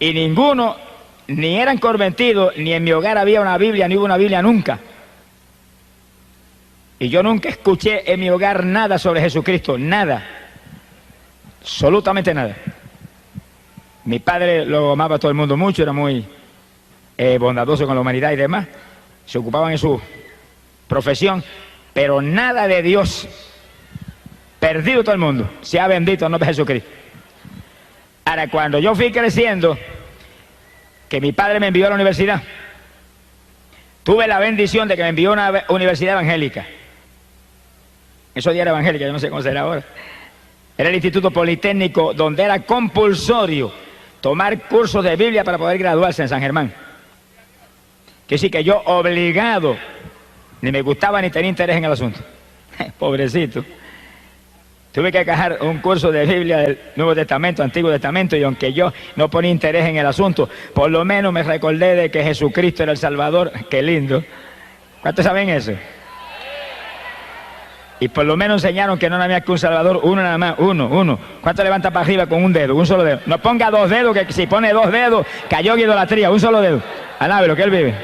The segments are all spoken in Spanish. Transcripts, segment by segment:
Y ninguno, ni eran convertidos, ni en mi hogar había una Biblia, ni hubo una Biblia nunca. Y yo nunca escuché en mi hogar nada sobre Jesucristo, nada. Absolutamente nada. Mi padre lo amaba a todo el mundo mucho, era muy bondadoso con la humanidad y demás. Se ocupaban en su profesión, pero nada de Dios. Perdido todo el mundo. Sea bendito el nombre de Jesucristo. Ahora, cuando yo fui creciendo, que mi padre me envió a la universidad, tuve la bendición de que me envió a una universidad evangélica. Esos días era evangélica, yo no sé cómo será ahora. Era el Instituto Politécnico, donde era compulsorio tomar cursos de Biblia para poder graduarse en San Germán. Que sí que yo obligado, ni me gustaba ni tenía interés en el asunto. Pobrecito. Tuve que cajar un curso de Biblia del Nuevo Testamento, Antiguo Testamento, y aunque yo no ponía interés en el asunto, por lo menos me recordé de que Jesucristo era el Salvador. Qué lindo. ¿Cuántos saben eso? Y por lo menos enseñaron que no nada más que un Salvador, uno nada más, uno. ¿Cuánto levanta para arriba con un dedo? Un solo dedo. No ponga dos dedos, que si pone dos dedos, cayó en idolatría. Un solo dedo. Alábelo, que él vive.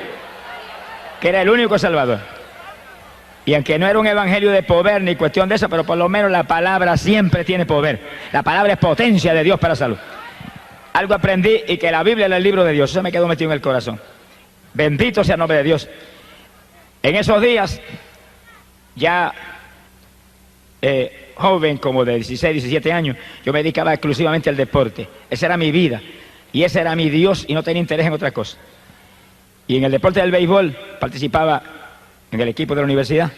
Que era el único Salvador. Y aunque no era un evangelio de poder ni cuestión de eso, pero por lo menos la palabra siempre tiene poder. La palabra es potencia de Dios para salud. Algo aprendí, y que la Biblia era el libro de Dios. Eso me quedó metido en el corazón. Bendito sea el nombre de Dios. En esos días, ya joven, como de 16, 17 años, yo me dedicaba exclusivamente al deporte. Esa era mi vida, y ese era mi Dios, y no tenía interés en otra cosa. Y en el deporte del béisbol participaba en el equipo de la universidad,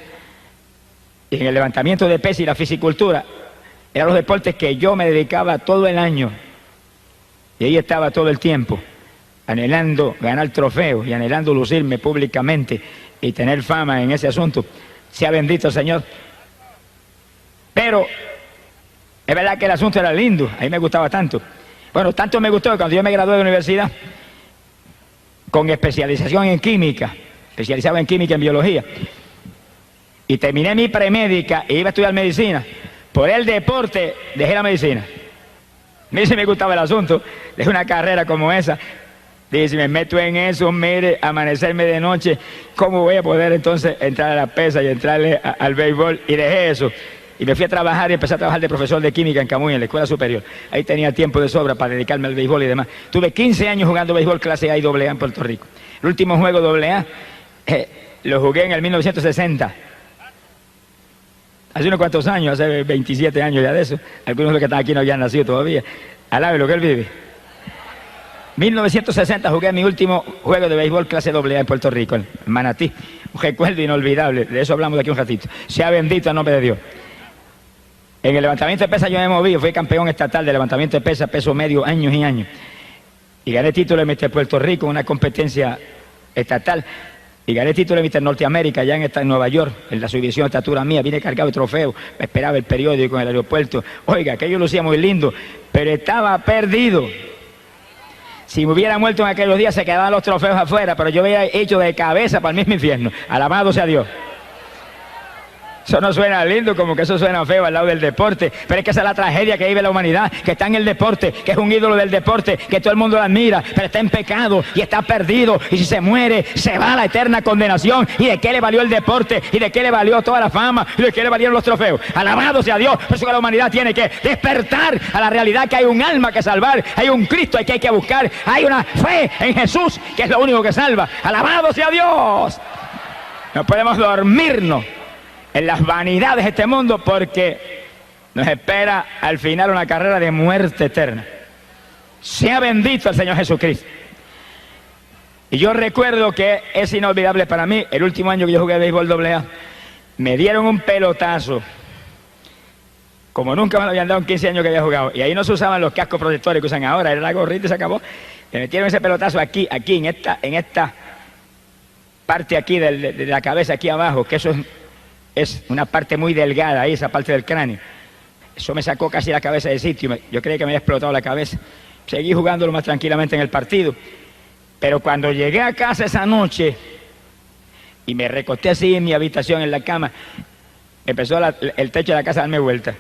y en el levantamiento de pesas y la fisicultura. Eran los deportes que yo me dedicaba todo el año, y ahí estaba todo el tiempo, anhelando ganar trofeos y anhelando lucirme públicamente y tener fama en ese asunto. Sea bendito el Señor. Pero es verdad que el asunto era lindo, a mí me gustaba tanto. Bueno, tanto me gustó que cuando yo me gradué de la universidad, con especialización en química, especializado en química y en biología, y terminé mi premédica e iba a estudiar medicina, por el deporte dejé la medicina. A mí sí me gustaba el asunto, dejé una carrera como esa. Dije, si me meto en eso, mire, amanecerme de noche, ¿cómo voy a poder entonces entrar a la pesa y entrarle al béisbol? Y dejé eso. Y me fui a trabajar y empecé a trabajar de profesor de química en Camuy, en la escuela superior. Ahí tenía tiempo de sobra para dedicarme al béisbol y demás. Tuve 15 años jugando béisbol clase A y AA en Puerto Rico. El último juego AA lo jugué en el 1960. Hace unos cuantos años, hace 27 años ya de eso. Algunos de los que están aquí no habían nacido todavía. Alabe lo que él vive. 1960 jugué mi último juego de béisbol clase AA en Puerto Rico, en Manatí. Un recuerdo inolvidable, de eso hablamos de aquí un ratito. Sea bendito el nombre de Dios. En el levantamiento de pesas yo me moví, fui campeón estatal de levantamiento de pesas, peso medio, años y años. Y gané título de Mister Puerto Rico, una competencia estatal. Y gané título de Mister Norteamérica, allá en Nueva York, en la subdivisión de estatura mía. Vine cargado de trofeos, me esperaba el periódico en el aeropuerto. Oiga, aquello lucía muy lindo, pero estaba perdido. Si me hubiera muerto en aquellos días, se quedaban los trofeos afuera, pero yo había hecho de cabeza para el mismo infierno. Alabado sea Dios. Eso no suena lindo, como que eso suena feo al lado del deporte, pero es que esa es la tragedia que vive la humanidad, que está en el deporte, que es un ídolo del deporte, que todo el mundo lo admira, pero está en pecado y está perdido, y si se muere, se va a la eterna condenación. ¿Y de qué le valió el deporte? ¿Y de qué le valió toda la fama? ¿Y de qué le valieron los trofeos? Alabado sea Dios. Por eso que la humanidad tiene que despertar a la realidad que hay un alma que salvar, hay un Cristo que hay que buscar, hay una fe en Jesús que es lo único que salva. Alabado sea Dios. No podemos dormirnos en las vanidades de este mundo, porque nos espera al final una carrera de muerte eterna. Sea bendito el Señor Jesucristo. Y yo recuerdo que es inolvidable para mí, el último año que yo jugué béisbol AA, me dieron un pelotazo como nunca me lo habían dado en 15 años que había jugado, y ahí no se usaban los cascos protectores que usan ahora, era la gorrita y se acabó. Me metieron ese pelotazo aquí en esta parte aquí de la cabeza, aquí abajo, que eso es una parte muy delgada ahí, esa parte del cráneo. Eso me sacó casi la cabeza del sitio. Yo creía que me había explotado la cabeza. Seguí jugándolo más tranquilamente en el partido. Pero cuando llegué a casa esa noche y me recosté así en mi habitación, en la cama, empezó el techo de la casa a darme vuelta.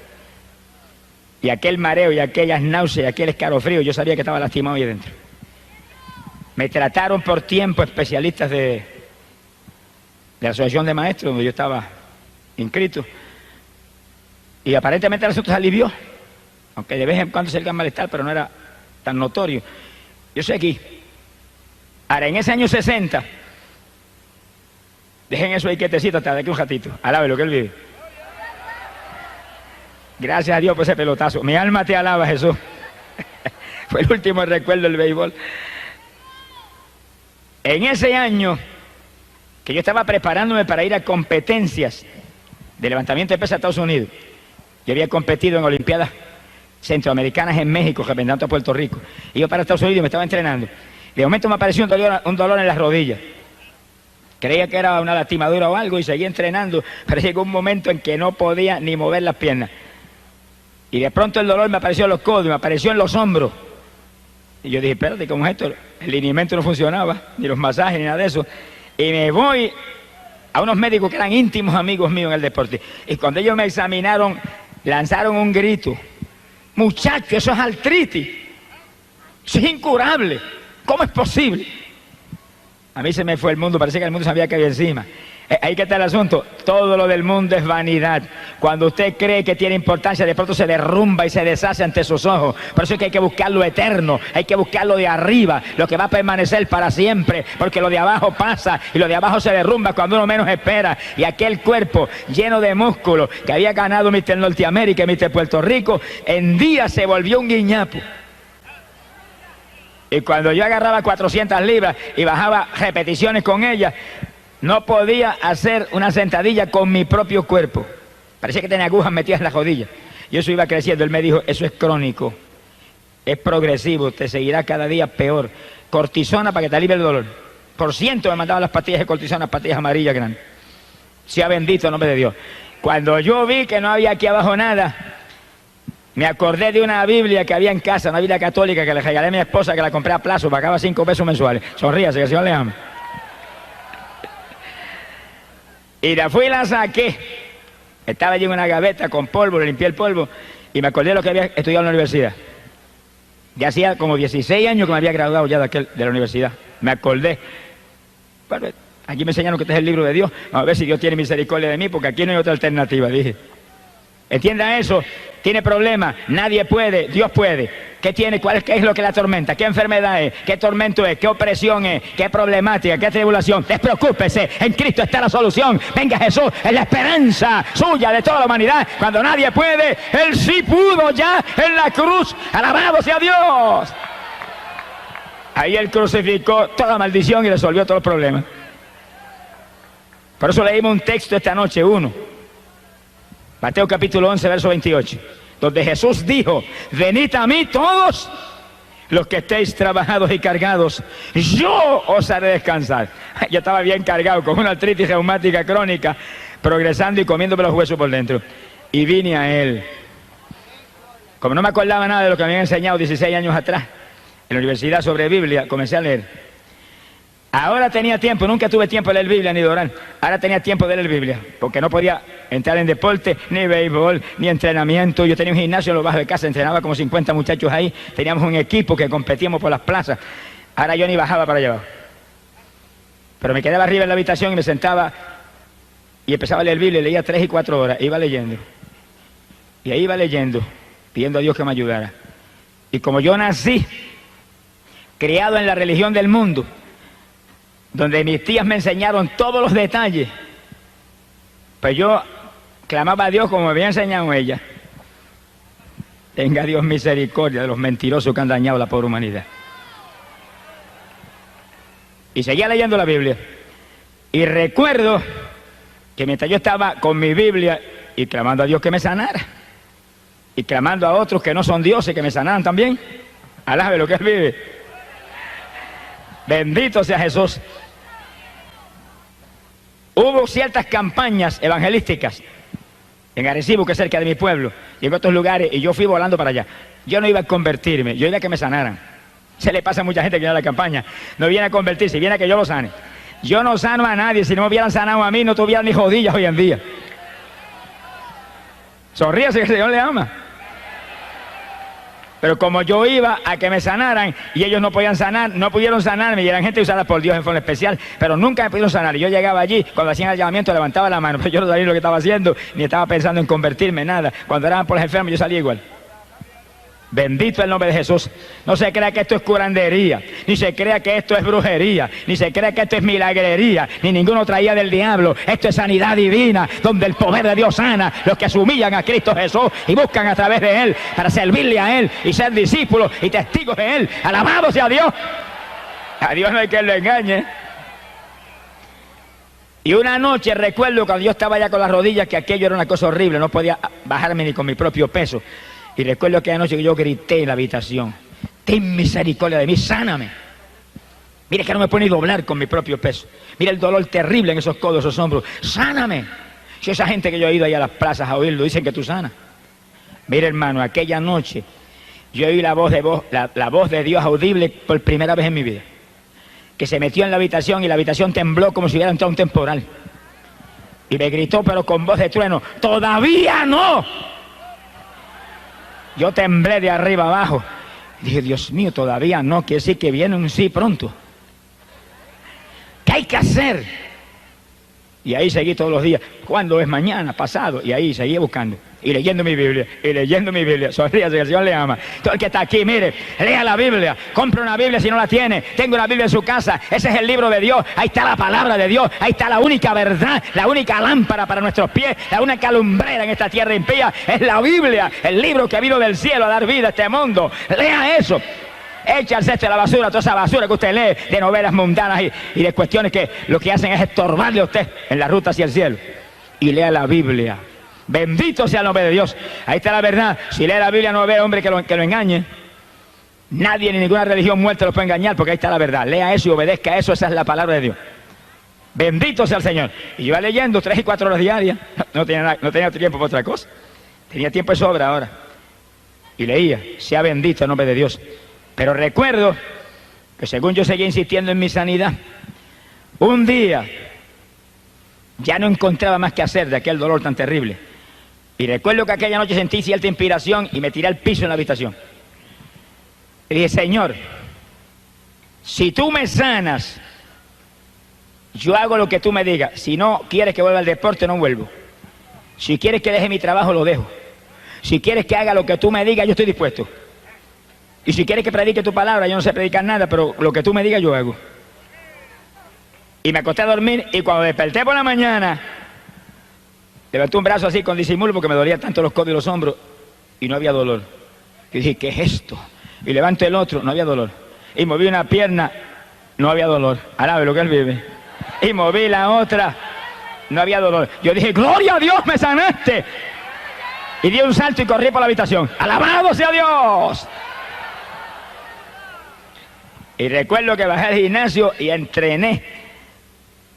Y aquel mareo y aquellas náuseas y aquel escalofrío, yo sabía que estaba lastimado ahí dentro. Me trataron por tiempo especialistas de la Asociación de Maestros, donde yo estaba inscrito. Y aparentemente el asunto se alivió, aunque de vez en cuando se el malestar, pero no era tan notorio. Yo estoy aquí. Ahora, en ese año 60, dejen eso ahí quietecito hasta de aquí un ratito. Alabe lo que él vive. Gracias a Dios por ese pelotazo. Mi alma te alaba, Jesús. Fue el último recuerdo del béisbol. En ese año que yo estaba preparándome para ir a competencias de levantamiento de pesas a Estados Unidos, yo había competido en Olimpiadas Centroamericanas en México, representando a Puerto Rico. Y yo para Estados Unidos me estaba entrenando. De momento me apareció un dolor en las rodillas. Creía que era una lastimadura o algo y seguí entrenando, pero llegó un momento en que no podía ni mover las piernas. Y de pronto el dolor me apareció en los codos, me apareció en los hombros. Y yo dije, espérate, ¿cómo es esto? El lineamiento no funcionaba, ni los masajes, ni nada de eso. Y me voy a unos médicos que eran íntimos amigos míos en el deporte. Y cuando ellos me examinaron, lanzaron un grito. Muchacho, eso es artritis. Eso es incurable. ¿Cómo es posible? A mí se me fue el mundo, parece que el mundo se había caído encima. Ahí que está el asunto, todo lo del mundo es vanidad. Cuando usted cree que tiene importancia, de pronto se derrumba y se deshace ante sus ojos. Por eso es que hay que buscar lo eterno, hay que buscar lo de arriba, lo que va a permanecer para siempre, porque lo de abajo pasa y lo de abajo se derrumba cuando uno menos espera. Y aquel cuerpo lleno de músculos que había ganado Mr. Norteamérica y Mr. Puerto Rico, en día se volvió un guiñapo. Y cuando yo agarraba 400 libras y bajaba repeticiones con ellas, no podía hacer una sentadilla con mi propio cuerpo. Parecía que tenía agujas metidas en la rodilla. Y eso iba creciendo. Él me dijo, eso es crónico, es progresivo, te seguirá cada día peor. Cortisona para que te alivie el dolor. Por ciento me mandaban las pastillas de cortisona, pastillas amarillas grandes. Sea bendito el nombre de Dios. Cuando yo vi que no había aquí abajo nada, me acordé de una Biblia que había en casa, una Biblia católica que le regalé a mi esposa, que la compré a plazo, pagaba 5 pesos mensuales. Sonríase, que el Señor le ama. Y la fui y la saqué. Estaba allí en una gaveta con polvo, le limpié el polvo y me acordé de lo que había estudiado en la universidad. Ya hacía como 16 años que me había graduado ya de la universidad. Me acordé. Bueno, aquí me enseñaron que este es el libro de Dios. Vamos a ver si Dios tiene misericordia de mí, porque aquí no hay otra alternativa, dije. Entienda eso, tiene problemas, nadie puede, Dios puede. ¿Qué tiene? ¿Qué es lo que la atormenta? ¿Qué enfermedad es? ¿Qué tormento es? ¿Qué opresión es? ¿Qué problemática? ¿Qué tribulación? Despreocúpese, en Cristo está la solución. Venga Jesús, es la esperanza suya de toda la humanidad. Cuando nadie puede, Él sí pudo ya en la cruz. Alabado sea Dios. Ahí Él crucificó toda maldición y resolvió todos los problemas. Por eso leímos un texto esta noche, Mateo capítulo 11, verso 28, donde Jesús dijo, venid a mí todos los que estéis trabajados y cargados, yo os haré descansar. Yo estaba bien cargado, con una artritis reumática crónica, progresando y comiéndome los huesos por dentro. Y vine a Él. Como no me acordaba nada de lo que me habían enseñado 16 años atrás, en la universidad sobre Biblia, comencé a leer. Ahora tenía tiempo, nunca tuve tiempo de leer Biblia ni de orar. Ahora tenía tiempo de leer Biblia, porque no podía entrar en deporte, ni béisbol, ni entrenamiento. Yo tenía un gimnasio en lo bajo de casa, entrenaba como 50 muchachos ahí. Teníamos un equipo que competíamos por las plazas. Ahora yo ni bajaba para allá abajo. Pero me quedaba arriba en la habitación y me sentaba y empezaba a leer Biblia, leía 3 y 4 horas, iba leyendo. Y ahí iba leyendo, pidiendo a Dios que me ayudara. Y como yo nací, criado en la religión del mundo, donde mis tías me enseñaron todos los detalles, pues yo clamaba a Dios como me había enseñado ella. Tenga Dios misericordia de los mentirosos que han dañado a la pobre humanidad. Y seguía leyendo la Biblia. Y recuerdo que mientras yo estaba con mi Biblia y clamando a Dios que me sanara, y clamando a otros que no son dioses que me sanaran también, alabe lo que Él vive. Bendito sea Jesús. Hubo ciertas campañas evangelísticas en Arecibo, que es cerca de mi pueblo, y en otros lugares, y yo fui volando para allá. Yo no iba a convertirme, yo iba a que me sanaran. Se le pasa a mucha gente que viene a la campaña, no viene a convertirse, viene a que yo lo sane. Yo no sano a nadie, si no me hubieran sanado a mí, no tuvieran ni rodillas hoy en día. Sonríase que el Señor le ama. Pero como yo iba a que me sanaran y ellos no podían sanar, no pudieron sanarme y eran gente usada por Dios en forma especial, pero nunca me pudieron sanar. Y yo llegaba allí, cuando hacían el llamamiento levantaba la mano, pero yo no sabía lo que estaba haciendo, ni estaba pensando en convertirme, nada. Cuando eran por los enfermos yo salía igual. Bendito el nombre de Jesús. No se crea que esto es curandería, ni se crea que esto es brujería, ni se crea que esto es milagrería, ni ninguno traía del diablo. Esto es sanidad divina, donde el poder de Dios sana los que se humillan a Cristo Jesús y buscan a través de Él para servirle a Él y ser discípulos y testigos de Él. Alabado sea Dios. A Dios no hay que lo engañe. Y una noche recuerdo cuando yo estaba ya con las rodillas, que aquello era una cosa horrible, no podía bajarme ni con mi propio peso. Y recuerdo aquella noche que yo grité en la habitación: ten misericordia de mí, sáname. Mire que no me puedo ni doblar con mi propio peso. Mira el dolor terrible en esos codos, esos hombros. Sáname. Si esa gente que yo he ido ahí a las plazas a oírlo, dicen que tú sanas. Mire, hermano, aquella noche yo oí la voz de Dios audible por primera vez en mi vida, que se metió en la habitación y la habitación tembló como si hubiera entrado un temporal. Y me gritó, pero con voz de trueno: ¡todavía no! Yo temblé de arriba abajo. Dije: Dios mío, todavía no, quiere decir que viene un sí pronto. ¿Qué hay que hacer? Y ahí seguí todos los días. ¿Cuándo es? Mañana, pasado. Y ahí seguí buscando. Y leyendo mi Biblia. Y leyendo mi Biblia. Sonríase, que el Señor le ama. Todo el que está aquí, mire, lea la Biblia. Compre una Biblia si no la tiene. Tenga una Biblia en su casa. Ese es el libro de Dios. Ahí está la palabra de Dios. Ahí está la única verdad. La única lámpara para nuestros pies. La única lumbrera en esta tierra impía. Es la Biblia. El libro que ha venido del cielo a dar vida a este mundo. Lea eso. Echa al cesto de la basura toda esa basura que usted lee de novelas mundanas y de cuestiones que lo que hacen es estorbarle a usted en la ruta hacia el cielo. Y lea la Biblia. Bendito sea el nombre de Dios. Ahí está la verdad. Si lee la Biblia no ve hombre que lo engañe. Nadie ni ninguna religión muerta lo puede engañar, porque ahí está la verdad. Lea eso y obedezca eso. Esa es la palabra de Dios. Bendito sea el Señor. Y yo iba leyendo 3 y 4 horas diarias. No tenía tiempo para otra cosa. Tenía tiempo de sobra ahora. Y leía: sea bendito el nombre de Dios. Pero recuerdo que según yo seguía insistiendo en mi sanidad, un día ya no encontraba más que hacer de aquel dolor tan terrible. Y recuerdo que aquella noche sentí cierta inspiración y me tiré al piso en la habitación. Y dije: Señor, si tú me sanas, yo hago lo que tú me digas. Si no quieres que vuelva al deporte, no vuelvo. Si quieres que deje mi trabajo, lo dejo. Si quieres que haga lo que tú me digas, yo estoy dispuesto. Y si quieres que predique tu palabra, yo no sé predicar nada, pero lo que tú me digas yo hago. Y me acosté a dormir, y cuando desperté por la mañana, levanté un brazo así con disimulo porque me dolían tanto los codos y los hombros, y no había dolor. Y dije: ¿qué es esto? Y levanto el otro, no había dolor. Y moví una pierna, no había dolor. Alabe lo que Él vive. Y moví la otra, no había dolor. Yo dije: ¡gloria a Dios, me sanaste! Y di un salto y corrí por la habitación. ¡Alabado sea Dios! Y recuerdo que bajé al gimnasio y entrené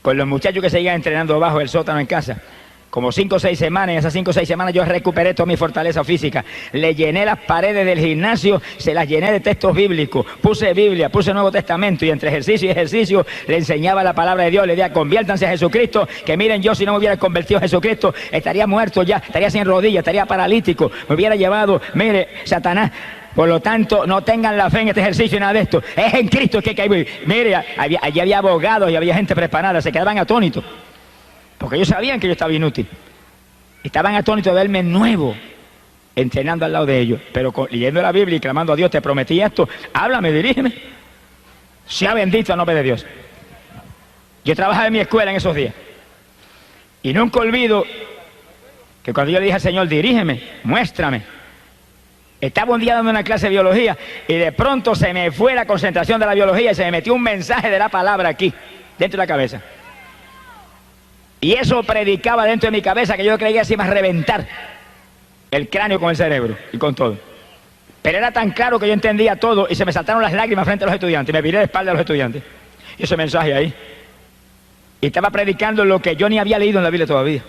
con los muchachos que seguían entrenando bajo el sótano en casa. Como 5 o 6 semanas, en esas 5 o 6 semanas yo recuperé toda mi fortaleza física. Le llené las paredes del gimnasio, se las llené de textos bíblicos. Puse Biblia, puse Nuevo Testamento, y entre ejercicio y ejercicio le enseñaba la palabra de Dios. Le decía: conviértanse a Jesucristo, que miren, yo si no me hubiera convertido a Jesucristo, estaría muerto ya, estaría sin rodillas, estaría paralítico, me hubiera llevado, mire, Satanás. Por lo tanto, no tengan la fe en este ejercicio y nada de esto. Es en Cristo que hay que vivir. Mire, allí había abogados y había gente preparada, se quedaban atónitos. Porque ellos sabían que yo estaba inútil. Estaban atónitos de verme nuevo, entrenando al lado de ellos. Pero leyendo la Biblia y clamando a Dios: te prometí esto, háblame, dirígeme. Sea bendito el nombre de Dios. Yo trabajaba en mi escuela en esos días. Y nunca olvido que cuando yo le dije al Señor: dirígeme, muéstrame. Estaba un día dando una clase de biología y de pronto se me fue la concentración de la biología y se me metió un mensaje de la palabra aquí, dentro de la cabeza. Y eso predicaba dentro de mi cabeza, que yo creía que se iba a reventar el cráneo con el cerebro y con todo. Pero era tan claro que yo entendía todo y se me saltaron las lágrimas frente a los estudiantes. Me viré de espalda a los estudiantes. Y ese mensaje ahí. Y estaba predicando lo que yo ni había leído en la Biblia todavía.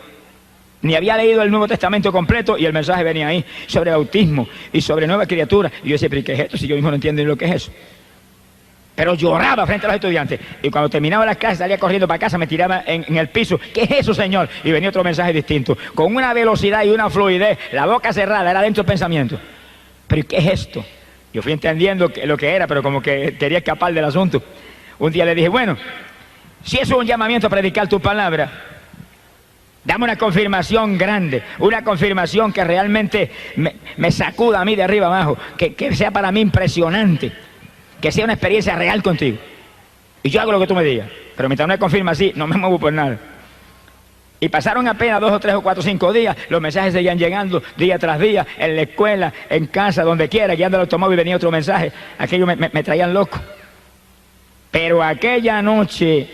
Ni había leído el Nuevo Testamento completo y el mensaje venía ahí sobre bautismo y sobre nueva criatura. Y yo decía: ¿pero qué es esto? Si yo mismo no entiendo ni lo que es eso. Pero lloraba frente a los estudiantes. Y cuando terminaba las clases salía corriendo para casa, me tiraba en el piso. ¿Qué es eso, Señor? Y venía otro mensaje distinto. Con una velocidad y una fluidez, la boca cerrada, era dentro del pensamiento. ¿Pero qué es esto? Yo fui entendiendo lo que era, pero como que quería escapar del asunto. Un día le dije, bueno, si eso es un llamamiento a predicar tu palabra, dame una confirmación grande, una confirmación que realmente me sacuda a mí de arriba abajo, que sea para mí impresionante, que sea una experiencia real contigo. Y yo hago lo que tú me digas, pero mientras no me confirma así, no me muevo por nada. Y pasaron apenas 2 o 3 o 4 o 5 días, los mensajes seguían llegando día tras día, en la escuela, en casa, donde quiera, guiando el automóvil venía otro mensaje. Aquello me traían loco. Pero aquella noche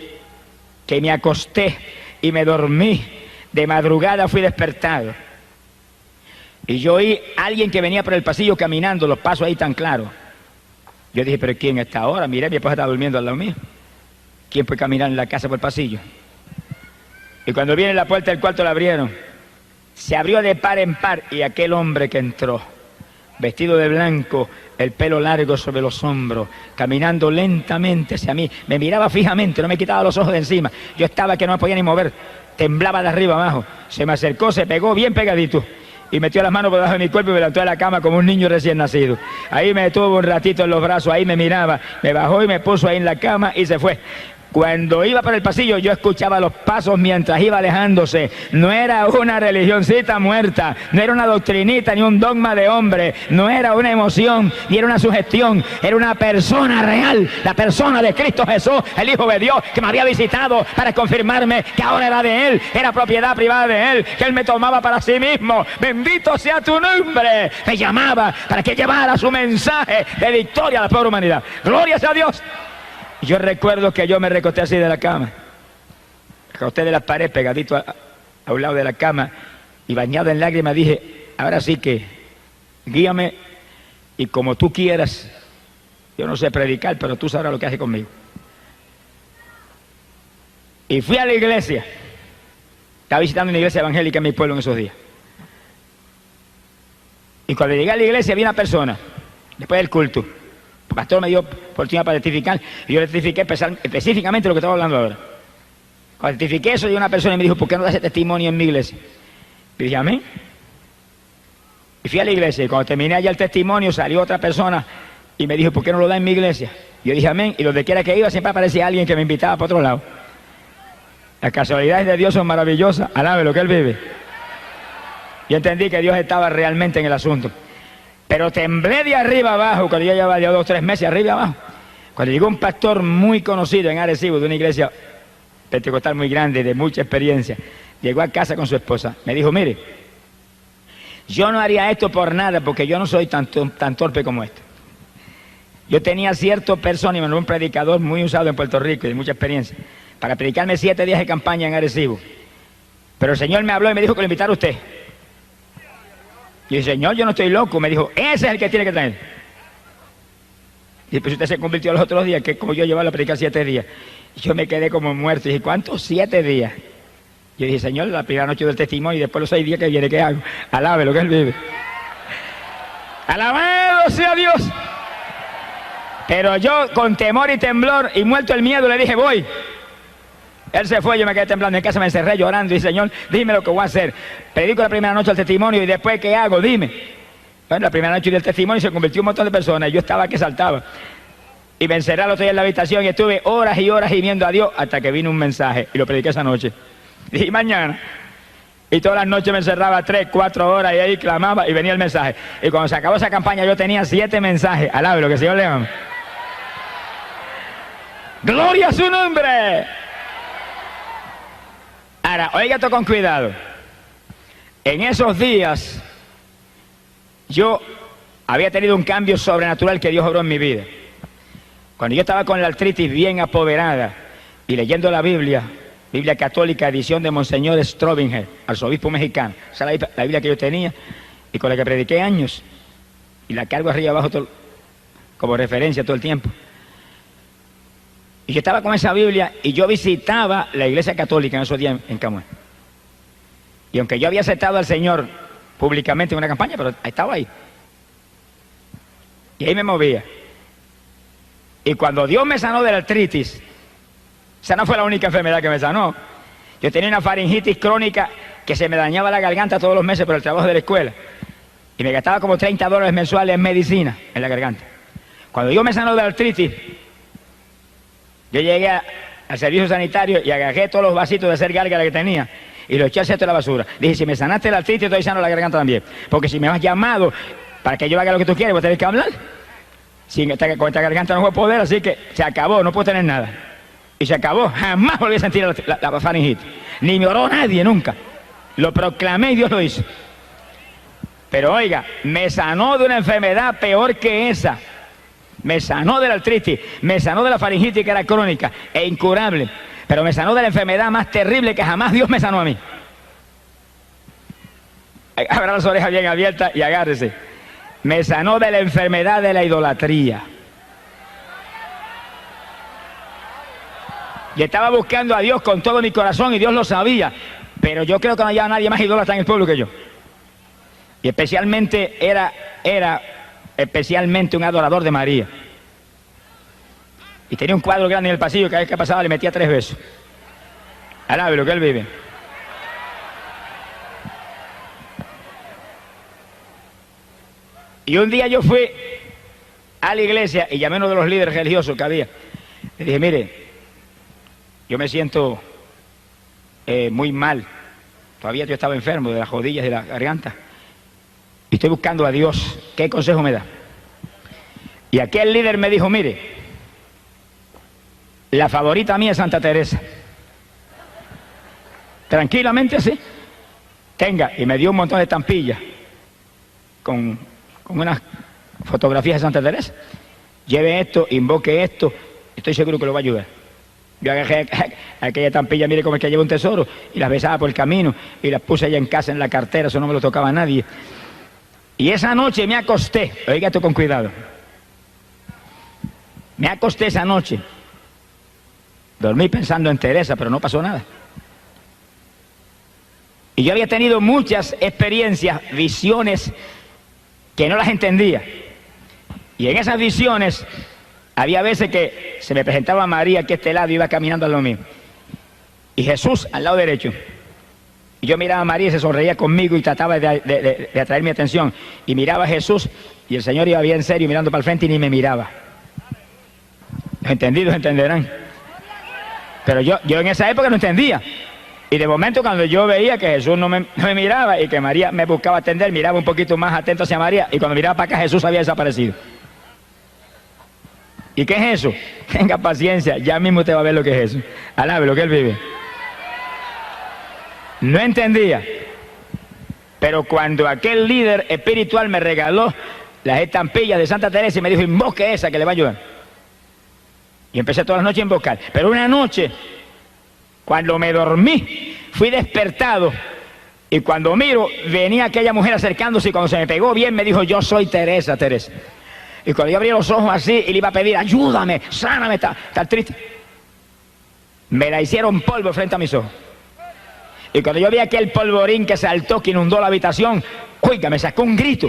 que me acosté y me dormí, de madrugada fui despertado. Y yo oí a alguien que venía por el pasillo caminando, los pasos ahí tan claros. Yo dije, pero ¿quién está ahora? Miré, mi esposa estaba durmiendo al lado mío. ¿Quién puede caminar en la casa por el pasillo? Y cuando viene la puerta del cuarto la abrieron. Se abrió de par en par y aquel hombre que entró, vestido de blanco, el pelo largo sobre los hombros, caminando lentamente hacia mí, me miraba fijamente, no me quitaba los ojos de encima. Yo estaba que no me podía ni mover, temblaba de arriba abajo. Se me acercó, se pegó bien pegadito y metió las manos por debajo de mi cuerpo y me levantó de la cama como un niño recién nacido. Ahí me tuvo un ratito en los brazos, ahí me miraba, me bajó y me puso ahí en la cama y se fue. Cuando iba por el pasillo yo escuchaba los pasos mientras iba alejándose. No era una religioncita muerta, no era una doctrinita ni un dogma de hombre, no era una emoción ni era una sugestión, era una persona real, la persona de Cristo Jesús, el Hijo de Dios, que me había visitado para confirmarme que ahora era de Él, era propiedad privada de Él, que Él me tomaba para sí mismo. Bendito sea tu nombre. Me llamaba para que llevara su mensaje de victoria a la pobre humanidad. Gloria sea a Dios. Yo recuerdo que yo me recosté así de la cama, recosté de la pared pegadito a un lado de la cama y bañado en lágrimas dije, ahora sí que guíame y como tú quieras. Yo no sé predicar, pero tú sabrás lo que haces conmigo. Y fui a la iglesia. Estaba visitando una iglesia evangélica en mi pueblo en esos días. Y cuando llegué a la iglesia vi una persona, después del culto. El pastor me dio oportunidad para testificar y yo le testifiqué específicamente lo que estaba hablando ahora. Cuando testifiqué eso, llegó una persona y me dijo, ¿por qué no das ese testimonio en mi iglesia? Y dije, amén. Y fui a la iglesia y cuando terminé allá el testimonio salió otra persona y me dijo, ¿por qué no lo da en mi iglesia? Yo dije, amén. Y donde quiera que iba siempre aparecía alguien que me invitaba para otro lado. Las casualidades de Dios son maravillosas. Alabe lo que Él vive. Yo entendí que Dios estaba realmente en el asunto. Pero temblé de arriba abajo, cuando yo llevaba ya 2 o 3 meses arriba abajo. Cuando llegó un pastor muy conocido en Arecibo, de una iglesia pentecostal muy grande, de mucha experiencia, llegó a casa con su esposa. Me dijo, mire, yo no haría esto por nada, porque yo no soy tan torpe como este. Yo tenía cierto persona, y un predicador muy usado en Puerto Rico, y de mucha experiencia, para predicarme 7 días de campaña en Arecibo. Pero el Señor me habló y me dijo que lo invitara a usted. Y el Señor, yo no estoy loco. Me dijo, ese es el que tiene que traer. Y pues usted se convirtió los otros días, que como yo llevaba a predicar 7 días. Y yo me quedé como muerto. Y dije, ¿cuántos 7 días? Yo dije, Señor, la primera noche del testimonio y después los 6 días que viene, ¿qué hago? Alabe lo que Él vive. Alabado sea Dios. Pero yo, con temor y temblor y muerto el miedo, le dije, voy. Él se fue, yo me quedé temblando en casa, me encerré llorando y Señor, dime lo que voy a hacer. Predico la primera noche el testimonio y después, ¿qué hago? Dime. Bueno, la primera noche del testimonio se convirtió en un montón de personas y yo estaba que saltaba. Y me encerré al otro día en la habitación y estuve horas y horas gimiendo a Dios hasta que vino un mensaje y lo prediqué esa noche. Y mañana. Y todas las noches me encerraba 3, 4 horas y ahí clamaba y venía el mensaje. Y cuando se acabó esa campaña yo tenía 7 mensajes. Alabe lo que el Señor le ama. ¡Gloria a su nombre! Ahora, oiga esto con cuidado. En esos días, yo había tenido un cambio sobrenatural que Dios obró en mi vida. Cuando yo estaba con la artritis bien apoderada y leyendo la Biblia católica, edición de Monseñor Strobinger, arzobispo mexicano, esa es la Biblia que yo tenía y con la que prediqué años, y la cargo arriba abajo como referencia todo el tiempo. Y yo estaba con esa Biblia y yo visitaba la iglesia católica en esos días en Camuy. Y aunque yo había aceptado al Señor públicamente en una campaña, pero estaba ahí. Y ahí me movía. Y cuando Dios me sanó de la artritis, esa no fue la única enfermedad que me sanó. Yo tenía una faringitis crónica que se me dañaba la garganta todos los meses por el trabajo de la escuela. Y me gastaba como $30 mensuales en medicina en la garganta. Cuando Dios me sanó de la artritis, yo llegué al servicio sanitario y agarré todos los vasitos de hacer gárgara que tenía y los eché al cesto de la basura. Dije, si me sanaste la artritis, estoy sano la garganta también. Porque si me has llamado para que yo haga lo que tú quieres, voy a tener que hablar. Con esta garganta no voy a poder, así que se acabó, no puedo tener nada. Y se acabó, jamás volví a sentir la faringitis. Ni me oró nadie nunca. Lo proclamé y Dios lo hizo. Pero oiga, me sanó de una enfermedad peor que esa. Me sanó de la artritis, me sanó de la faringitis que era crónica e incurable. Pero me sanó de la enfermedad más terrible que jamás Dios me sanó a mí. Abra las orejas bien abiertas y agárrese. Me sanó de la enfermedad de la idolatría. Y estaba buscando a Dios con todo mi corazón y Dios lo sabía. Pero yo creo que no había nadie más idólatra en el pueblo que yo. Y especialmente era especialmente un adorador de María. Y tenía un cuadro grande en el pasillo, cada vez que pasaba le metía 3 besos. Alabe lo que él vive. Y un día yo fui a la iglesia y llamé a uno de los líderes religiosos que había. Le dije, mire, yo me siento muy mal. Todavía yo estaba enfermo de las rodillas y de la garganta. Y estoy buscando a Dios. ¿Qué consejo me da? Y aquel líder me dijo, mire, la favorita mía es Santa Teresa. Tranquilamente así. Tenga. Y me dio un montón de estampillas con unas fotografías de Santa Teresa. Lleve esto, invoque esto. Estoy seguro que lo va a ayudar. Yo agarré aquella estampilla, mire cómo es que lleva un tesoro, y las besaba por el camino, y las puse allá en casa en la cartera, eso no me lo tocaba a nadie. Y esa noche me acosté, oiga esto con cuidado. Me acosté esa noche. Dormí pensando en Teresa, pero no pasó nada. Y yo había tenido muchas experiencias, visiones, que no las entendía. Y en esas visiones, había veces que se me presentaba María aquí a este lado y iba caminando al lado mío. Y Jesús al lado derecho. Y yo miraba a María y se sonreía conmigo y trataba de atraer mi atención. Y miraba a Jesús y el Señor iba bien serio mirando para el frente y ni me miraba. Los entendidos entenderán. Pero yo en esa época no entendía. Y de momento cuando yo veía que Jesús no me miraba y que María me buscaba atender, miraba un poquito más atento hacia María y cuando miraba para acá Jesús había desaparecido. ¿Y qué es eso? Tenga paciencia, ya mismo usted va a ver lo que es eso. Alabe lo que él vive. No entendía. Pero cuando aquel líder espiritual me regaló las estampillas de Santa Teresa y me dijo, invoque esa que le va a ayudar. Y empecé todas las noches a invocar. Pero una noche, cuando me dormí, fui despertado. Y cuando miro, venía aquella mujer acercándose y cuando se me pegó bien me dijo, yo soy Teresa, Teresa. Y cuando yo abrí los ojos así y le iba a pedir, ayúdame, sáname, está triste. Me la hicieron polvo frente a mis ojos. Y cuando yo vi aquel polvorín que saltó, que inundó la habitación, oiga, me sacó un grito.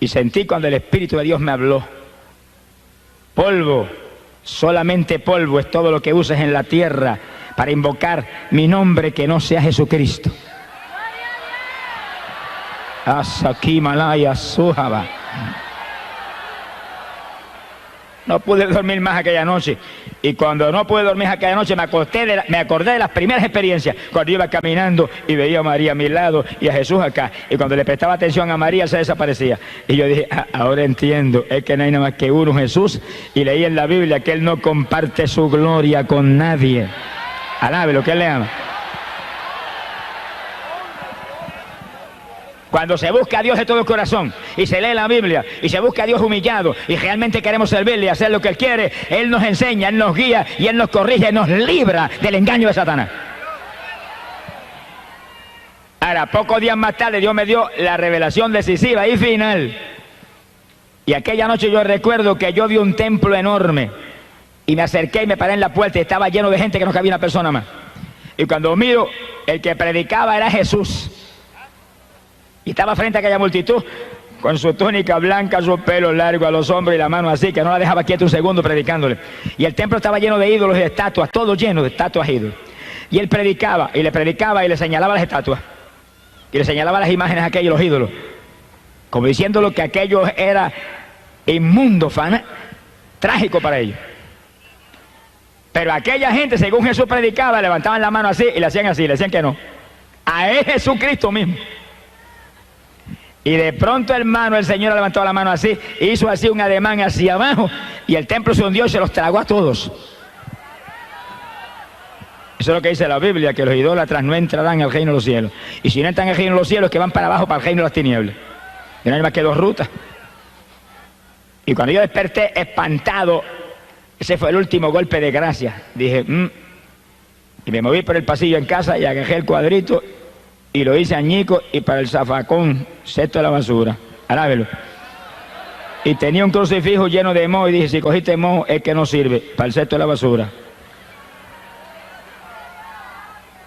Y sentí cuando el Espíritu de Dios me habló. Polvo, solamente polvo es todo lo que uses en la tierra para invocar mi nombre que no sea Jesucristo. Asaki Malaya Sujaba. No pude dormir más aquella noche. Y cuando no pude dormir aquella noche me acordé de las primeras experiencias. Cuando iba caminando y veía a María a mi lado y a Jesús acá. Y cuando le prestaba atención a María se desaparecía. Y yo dije, ahora entiendo. Es que no hay nada más que uno, Jesús. Y leí en la Biblia que Él no comparte su gloria con nadie. Alabe lo que Él le ama. Cuando se busca a Dios de todo el corazón y se lee la Biblia y se busca a Dios humillado y realmente queremos servirle y hacer lo que Él quiere, Él nos enseña, Él nos guía y Él nos corrige, nos libra del engaño de Satanás. Ahora, pocos días más tarde Dios me dio la revelación decisiva y final. Y aquella noche yo recuerdo que yo vi un templo enorme y me acerqué y me paré en la puerta y estaba lleno de gente que no cabía una persona más. Y cuando miro, el que predicaba era Jesús. Y estaba frente a aquella multitud, con su túnica blanca, su pelo largo a los hombros y la mano así, que no la dejaba quieta un segundo predicándole. Y el templo estaba lleno de ídolos y de estatuas, todo lleno de estatuas e ídolos. Y él predicaba y le señalaba las estatuas. Y le señalaba las imágenes aquellas, los ídolos. como diciendo que aquello era inmundo, trágico para ellos. Pero aquella gente, según Jesús predicaba, levantaban la mano así y le hacían así, le decían que no. A él Jesucristo mismo. Y de pronto, hermano, el Señor levantó la mano así, hizo así un ademán hacia abajo, y el templo se hundió y se los tragó a todos. Eso es lo que dice la Biblia, que los idólatras no entrarán al reino de los cielos. Y si no entran al reino de los cielos, que van para abajo, para el reino de las tinieblas. Y no hay más que dos rutas. Y cuando yo desperté espantado, ese fue el último golpe de gracia. Dije, y me moví por el pasillo en casa y agarré el cuadrito y lo hice añico y para el zafacón, cesto de la basura. Alábelo. Y tenía un crucifijo lleno de moho y dije, si cogiste moho es que no sirve, para el cesto de la basura.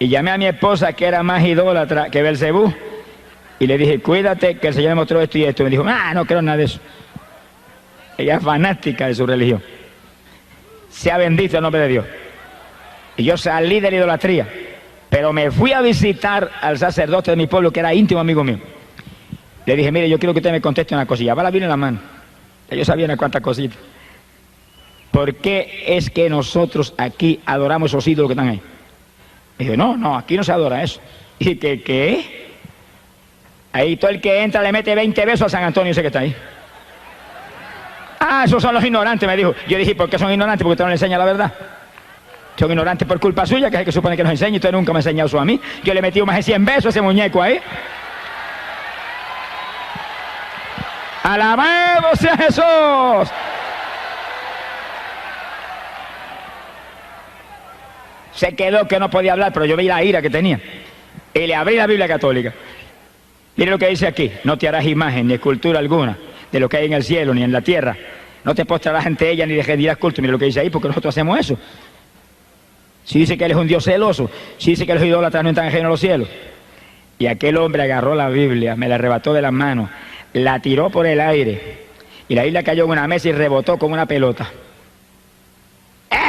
Y llamé a mi esposa, que era más idólatra que Belcebú, y le dije, cuídate que el Señor me mostró esto y esto. Y me dijo, no creo en nada de eso. Ella es fanática de su religión. Sea bendito el nombre de Dios. Y yo salí de la idolatría, pero me fui a visitar al sacerdote de mi pueblo, que era íntimo amigo mío. Le dije, mire, yo quiero que usted me conteste una cosilla. Va la Biblia en la mano. Ellos sabían cuántas cositas. ¿Por qué es que nosotros aquí adoramos esos ídolos que están ahí? Y dije, no, aquí no se adora eso. Y que, ¿qué? Ahí todo el que entra le mete 20 besos a San Antonio, ese que está ahí. Esos son los ignorantes, me dijo. Yo dije, ¿por qué son ignorantes? Porque usted no le enseña la verdad. Son ignorantes por culpa suya, que es el que supone que nos enseña, y usted nunca me ha enseñado eso a mí. Yo le metí más de 100 besos a ese muñeco ahí. ¡Alabado sea Jesús! Se quedó que no podía hablar, pero yo vi la ira que tenía. Y le abrí la Biblia católica. Mire lo que dice aquí: no te harás imagen ni escultura alguna de lo que hay en el cielo ni en la tierra. No te postrarás ante ella ni le rendirás culto. Mire lo que dice ahí, porque nosotros hacemos eso. Si dice que él es un Dios celoso, si dice que los idólatras no están en el reino de los cielos. Y aquel hombre agarró la Biblia, me la arrebató de las manos, la tiró por el aire, y la Biblia cayó en una mesa y rebotó como una pelota.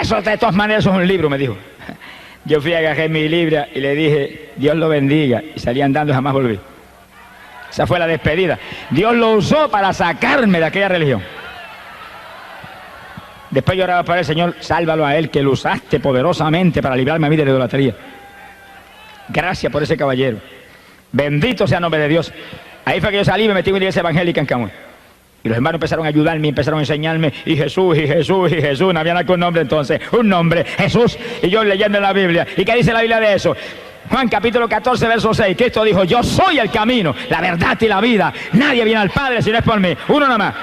Eso de todas maneras es un libro, me dijo. Yo fui a agarrar mi Biblia y le dije, Dios lo bendiga, y salí andando y jamás volví. Esa fue la despedida. Dios lo usó para sacarme de aquella religión. Después yo oraba para el Señor, sálvalo a él, que lo usaste poderosamente para librarme a mí de la idolatría. Gracias por ese caballero. Bendito sea el nombre de Dios. Ahí fue que yo salí y me metí en una iglesia evangélica en Camuy. Y los hermanos empezaron a ayudarme, empezaron a enseñarme, y Jesús, y Jesús, y Jesús. No había nada con nombre entonces, un nombre, Jesús. Y yo leyendo en la Biblia. ¿Y qué dice la Biblia de eso? Juan capítulo 14, verso 6. Cristo dijo, yo soy el camino, la verdad y la vida. Nadie viene al Padre si no es por mí. Uno nada más.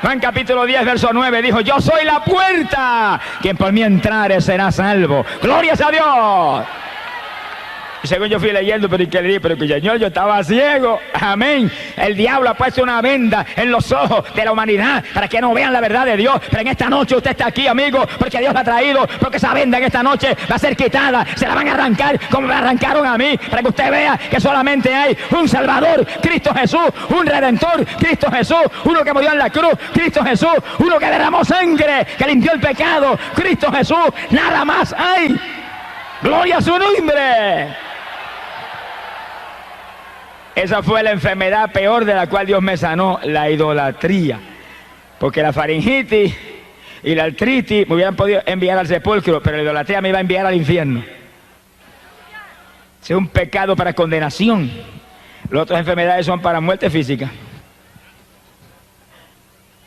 Juan capítulo 10, verso 9 dijo, yo soy la puerta, quien por mí entrare será salvo. ¡Glorias a Dios! Y según yo fui leyendo, pero que le dije, pero que Señor, yo estaba ciego. Amén. El diablo ha puesto una venda en los ojos de la humanidad para que no vean la verdad de Dios. Pero en esta noche usted está aquí, amigo, porque Dios la ha traído, porque esa venda en esta noche va a ser quitada. Se la van a arrancar como me arrancaron a mí, para que usted vea que solamente hay un Salvador, Cristo Jesús, un Redentor, Cristo Jesús, uno que murió en la cruz, Cristo Jesús, uno que derramó sangre, que limpió el pecado, Cristo Jesús. Nada más hay. ¡Gloria a su nombre! Esa fue la enfermedad peor de la cual Dios me sanó, la idolatría. Porque la faringitis y la artritis me hubieran podido enviar al sepulcro, pero la idolatría me iba a enviar al infierno. Ese es un pecado para condenación. Las otras enfermedades son para muerte física.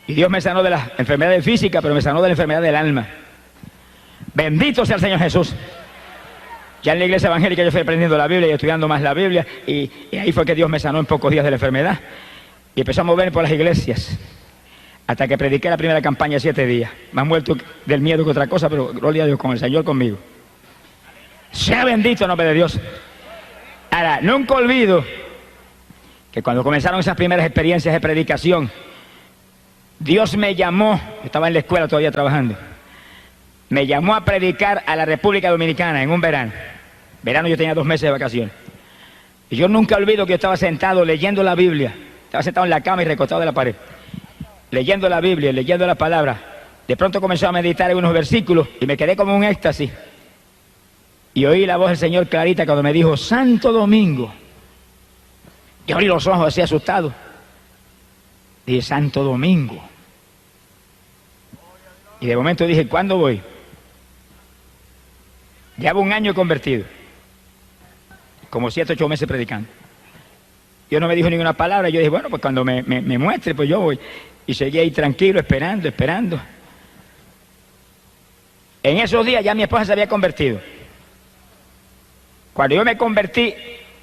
Y Dios me sanó de las enfermedades físicas, pero me sanó de la enfermedad del alma. Bendito sea el Señor Jesús. Ya en la iglesia evangélica yo fui aprendiendo la Biblia y estudiando más la Biblia, y ahí fue que Dios me sanó en pocos días de la enfermedad. Y empezó a moverme por las iglesias, hasta que prediqué la primera campaña 7 días. Más muerto del miedo que otra cosa, pero gloria a Dios, con el Señor conmigo. Sea bendito el nombre de Dios. Ahora, nunca olvido que cuando comenzaron esas primeras experiencias de predicación, Dios me llamó, estaba en la escuela todavía trabajando, me llamó a predicar a la República Dominicana en un verano. Verano yo tenía 2 meses de vacaciones. Y yo nunca olvido que yo estaba sentado leyendo la Biblia. Estaba sentado en la cama y recostado de la pared, leyendo la Biblia, leyendo la palabra. De pronto comencé a meditar en unos versículos y me quedé como un éxtasis. Y oí la voz del Señor clarita cuando me dijo, Santo Domingo, Y abrí los ojos así asustado. Dije, Santo Domingo. Y de momento dije, ¿cuándo voy? Llevo un año convertido. Como 7, 8 meses predicando. Dios no me dijo ninguna palabra. Yo dije, bueno, pues cuando me muestre, pues yo voy. Y seguí ahí tranquilo, esperando. En esos días ya mi esposa se había convertido. Cuando yo me convertí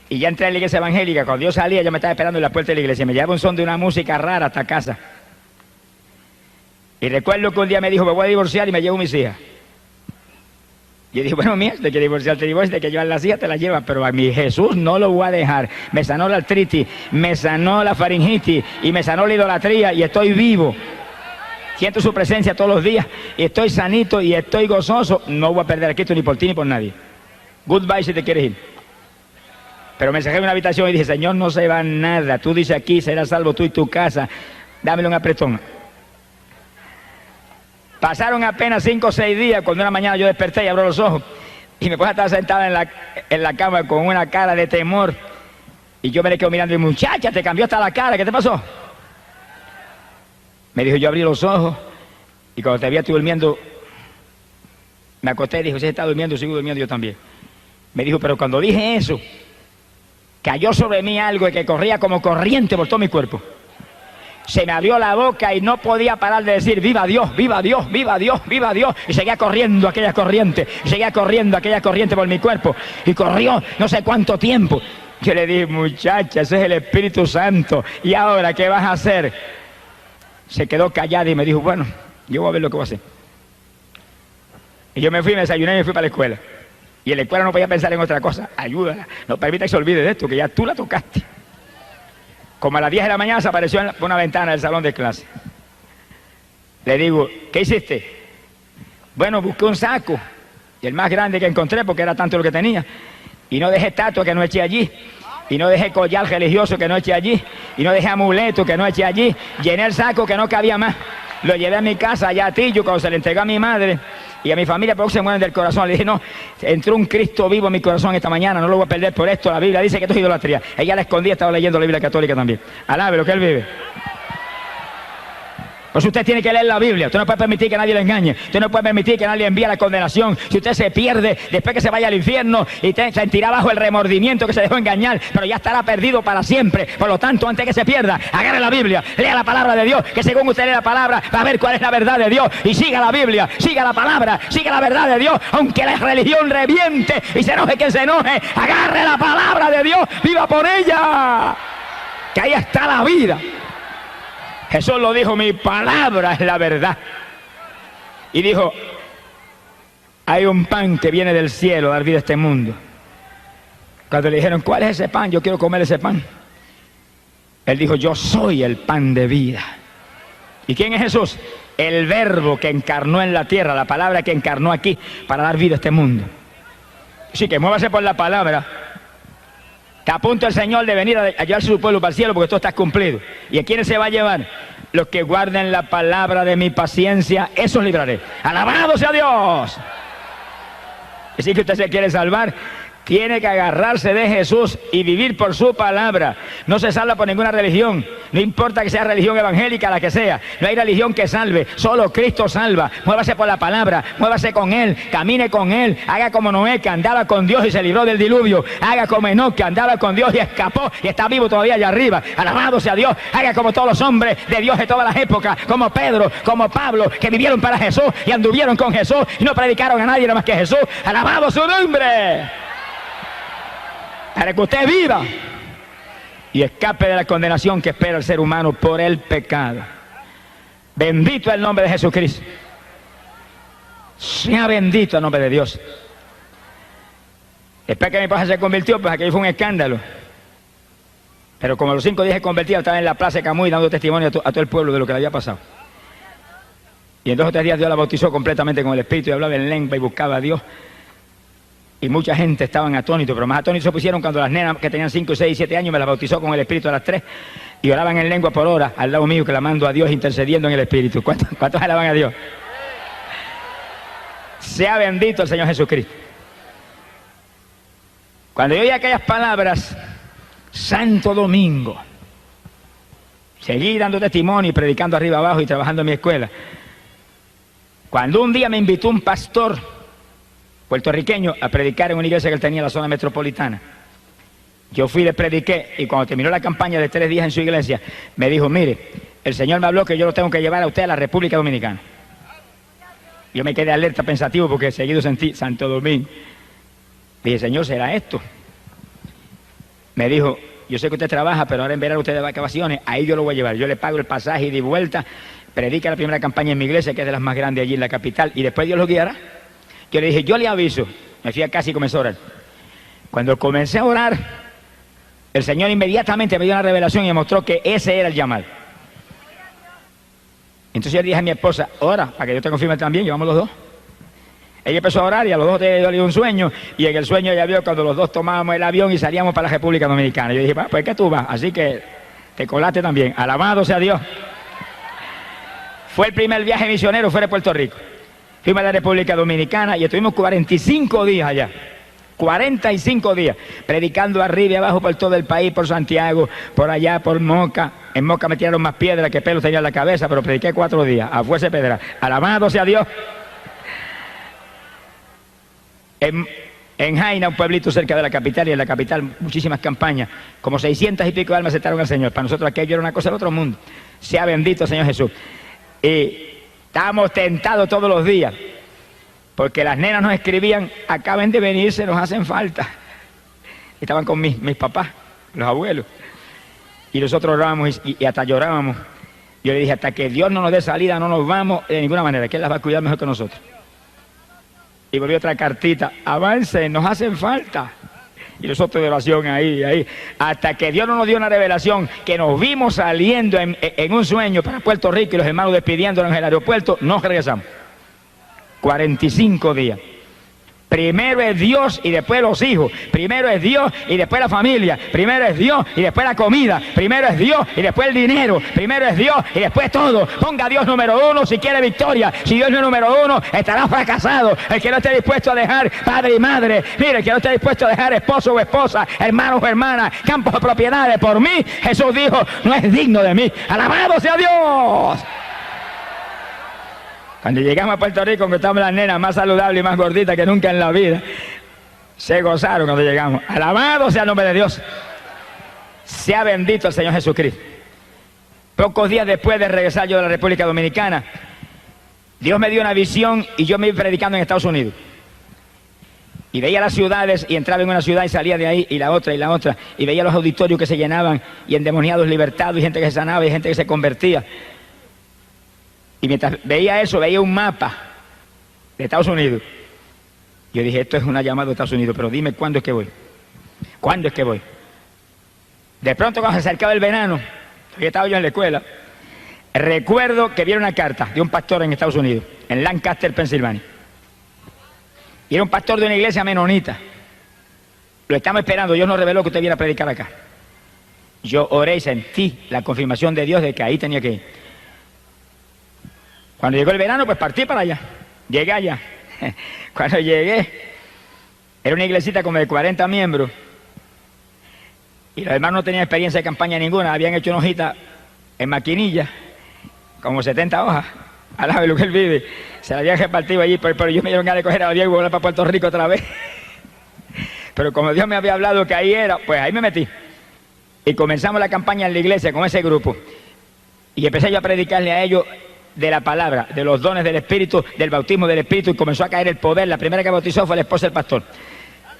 y ya entré a la iglesia evangélica, cuando yo salía, yo me estaba esperando en la puerta de la iglesia. Me llevaba un son de una música rara hasta casa. Y recuerdo que un día me dijo, me voy a divorciar y me llevo mis hijas. Y yo dije, bueno, mía, de que divorciarte, de que llevar las hijas te las llevas, pero a mi Jesús no lo voy a dejar. Me sanó la artritis, me sanó la faringitis y me sanó la idolatría y estoy vivo. Siento su presencia todos los días y estoy sanito y estoy gozoso. No voy a perder a Cristo ni por ti ni por nadie. Goodbye si te quieres ir. Pero me encerré en una habitación y dije, Señor, no se va nada. Tú dices aquí, serás salvo tú y tu casa. Dámelo un apretón. Pasaron apenas 5 o 6 días cuando una mañana yo desperté y abro los ojos. Y mi esposa estaba sentada en la cama con una cara de temor. Y yo me le quedo mirando y muchacha, te cambió hasta la cara. ¿Qué te pasó? Me dijo, yo abrí los ojos y cuando te vi tú durmiendo, me acosté y dijo, si está durmiendo, sigo durmiendo yo también. Me dijo, pero cuando dije eso, cayó sobre mí algo que corría como corriente por todo mi cuerpo. Se me abrió la boca y no podía parar de decir, viva Dios, viva Dios, viva Dios, viva Dios. Y seguía corriendo aquella corriente por mi cuerpo. Y corrió no sé cuánto tiempo. Yo le dije, muchacha, ese es el Espíritu Santo. ¿Y ahora qué vas a hacer? Se quedó callada y me dijo, bueno, yo voy a ver lo que voy a hacer. Y yo me fui, me desayuné y me fui para la escuela. Y en la escuela no podía pensar en otra cosa. Ayúdala, no permita que se olvide de esto, que ya tú la tocaste. Como a las 10 de la mañana se apareció por una ventana del salón de clase. Le digo, ¿qué hiciste? Bueno, busqué un saco, y el más grande que encontré porque era tanto lo que tenía. Y no dejé estatua que no eché allí. Y no dejé collar religioso que no eché allí. Y no dejé amuleto que no eché allí. Llené el saco que no cabía más. Lo llevé a mi casa, allá a Tillo, cuando se le entregó a mi madre y a mi familia, porque se mueren del corazón. Le dije, no, entró un Cristo vivo en mi corazón esta mañana, no lo voy a perder por esto. La Biblia dice que esto es idolatría. Ella la escondía, estaba leyendo la Biblia católica también. Alabe lo que él vive. Pues usted tiene que leer la Biblia. Usted no puede permitir que nadie le engañe. Usted no puede permitir que nadie envíe la condenación. Si usted se pierde, después que se vaya al infierno y sentirá bajo el remordimiento que se dejó engañar, pero ya estará perdido para siempre. Por lo tanto, antes que se pierda, agarre la Biblia, lea la palabra de Dios, que según usted lee la palabra, va a ver cuál es la verdad de Dios. Y siga la Biblia, siga la palabra, siga la verdad de Dios, aunque la religión reviente y se enoje quien se enoje, agarre la palabra de Dios, viva por ella, que ahí está la vida. Jesús lo dijo, mi palabra es la verdad. Y dijo, hay un pan que viene del cielo a dar vida a este mundo. Cuando le dijeron, ¿cuál es ese pan? Yo quiero comer ese pan. Él dijo, yo soy el pan de vida. ¿Y quién es Jesús? El verbo que encarnó en la tierra, la palabra que encarnó aquí para dar vida a este mundo. Así que muévase por la palabra. Está a punto el Señor de venir a llevar su pueblo para el cielo porque todo está cumplido. ¿Y a quiénes se va a llevar? Los que guarden la palabra de mi paciencia, esos libraré. ¡Alabado sea Dios! Así que usted se quiere salvar, tiene que agarrarse de Jesús y vivir por su palabra. No se salva por ninguna religión. No importa que sea religión evangélica, la que sea. No hay religión que salve. Solo Cristo salva. Muévase por la palabra. Muévase con Él. Camine con Él. Haga como Noé, que andaba con Dios y se libró del diluvio. Haga como Enoc, que andaba con Dios y escapó y está vivo todavía allá arriba. Alabado sea Dios. Haga como todos los hombres de Dios de todas las épocas. Como Pedro, como Pablo, que vivieron para Jesús y anduvieron con Jesús y no predicaron a nadie nada más que Jesús. Alabado su nombre. Para que usted viva y escape de la condenación que espera el ser humano por el pecado. Bendito el nombre de Jesucristo. Sea bendito el nombre de Dios. Después que mi esposa se convirtió, pues aquello fue un escándalo. Pero como a los 5 días se convertía, estaba en la plaza de Camuy dando testimonio a todo el pueblo de lo que le había pasado. Y en 2 o 3 días Dios la bautizó completamente con el Espíritu y hablaba en lengua y buscaba a Dios. Y mucha gente estaban atónitos, pero más atónitos se pusieron cuando las nenas que tenían 5, 6, 7 años me las bautizó con el Espíritu a las 3 y oraban en lengua por hora al lado mío, clamando a Dios, intercediendo en el Espíritu. ¿Cuántos alaban a Dios? Sea bendito el Señor Jesucristo. Cuando yo oí aquellas palabras, Santo Domingo. Seguí dando testimonio y predicando arriba abajo y trabajando en mi escuela. Cuando un día me invitó un pastor puertorriqueño a predicar en una iglesia que él tenía en la zona metropolitana, yo fui y le prediqué, y cuando terminó la campaña de 3 días en su iglesia, me dijo: mire, el Señor me habló que yo lo tengo que llevar a usted a la República Dominicana. Yo me quedé alerta, pensativo, porque seguido sentí Santo Domingo. Dije: Señor, ¿será esto? Me dijo: yo sé que usted trabaja, pero ahora en verano usted de vacaciones, ahí yo lo voy a llevar. Yo le pago el pasaje y de vuelta, predica la primera campaña en mi iglesia, que es de las más grandes allí en la capital, y después Dios lo guiará. Yo le dije: yo le aviso. Me fui a casa y comencé a orar. Cuando comencé a orar, el Señor inmediatamente me dio una revelación y me mostró que ese era el llamado. Entonces yo le dije a mi esposa: ora, para que yo te confirme también, llevamos los dos. Ella empezó a orar y a los dos le dio un sueño, y en el sueño ella vio cuando los dos tomábamos el avión y salíamos para la República Dominicana. Yo dije: pues que tú vas, así que te colaste también. Alabado sea Dios. Fue el primer viaje misionero fuera de Puerto Rico. Fuimos a la República Dominicana y estuvimos 45 días allá. 45 días, predicando arriba y abajo por todo el país, por Santiago, por allá, por Moca. En Moca me tiraron más piedras que pelos tenía en la cabeza, pero prediqué 4 días, a fuerza pedra. Alabado sea Dios. En Jaina, un pueblito cerca de la capital, y en la capital muchísimas campañas, como 600 y pico de almas aceptaron al Señor. Para nosotros aquello era una cosa del otro mundo. Sea bendito el Señor Jesús. Y estábamos tentados todos los días, porque las nenas nos escribían: acaben de venirse, nos hacen falta. Estaban con mis papás, los abuelos, y nosotros orábamos y hasta llorábamos. Yo le dije: hasta que Dios no nos dé salida no nos vamos de ninguna manera, que Él las va a cuidar mejor que nosotros. Y volvió otra cartita: avancen, nos hacen falta. Y nosotros de oración ahí, hasta que Dios no nos dio una revelación, que nos vimos saliendo en un sueño para Puerto Rico y los hermanos despidiéndonos en el aeropuerto, nos regresamos. 45 días. Primero es Dios y después los hijos. Primero es Dios y después la familia. Primero es Dios y después la comida. Primero es Dios y después el dinero. Primero es Dios y después todo. Ponga a Dios número 1 si quiere victoria. Si Dios no es número 1, estará fracasado. El que no esté dispuesto a dejar padre y madre, mire, el que no esté dispuesto a dejar esposo o esposa, hermanos o hermanas, campos o propiedades por mí, Jesús dijo, no es digno de mí. ¡Alabado sea Dios! Cuando llegamos a Puerto Rico, encontramos las nenas más saludables y más gorditas que nunca en la vida. Se gozaron cuando llegamos. Alabado sea el nombre de Dios. Sea bendito el Señor Jesucristo. Pocos días después de regresar yo de la República Dominicana, Dios me dio una visión y yo me iba predicando en Estados Unidos. Y veía las ciudades y entraba en una ciudad y salía de ahí y la otra, y veía los auditorios que se llenaban y endemoniados libertados y gente que se sanaba y gente que se convertía. Y mientras veía eso, veía un mapa de Estados Unidos. Yo dije, esto es una llamada de Estados Unidos, pero dime cuándo es que voy. ¿Cuándo es que voy? De pronto, cuando se acercaba el verano, que estaba yo en la escuela, recuerdo que vi una carta de un pastor en Estados Unidos, en Lancaster, Pensilvania. Y era un pastor de una iglesia menonita. Lo estamos esperando, Dios nos reveló que usted viene a predicar acá. Yo oré y sentí la confirmación de Dios de que ahí tenía que ir. Cuando llegó el verano, pues partí para allá. Llegué allá. Cuando llegué, era una iglesita como de 40 miembros. Y los hermanos no tenían experiencia de campaña ninguna. Habían hecho una hojita en maquinilla, como 70 hojas, al lado de lo que él vive. Se la habían repartido allí, pero yo me dieron ganas de coger a Diego y volver para Puerto Rico otra vez. Pero como Dios me había hablado que ahí era, pues ahí me metí. Y comenzamos la campaña en la iglesia con ese grupo. Y empecé yo a predicarle a ellos de la palabra, de los dones del Espíritu, del bautismo del Espíritu, y comenzó a caer el poder. La primera que bautizó fue la esposa del pastor.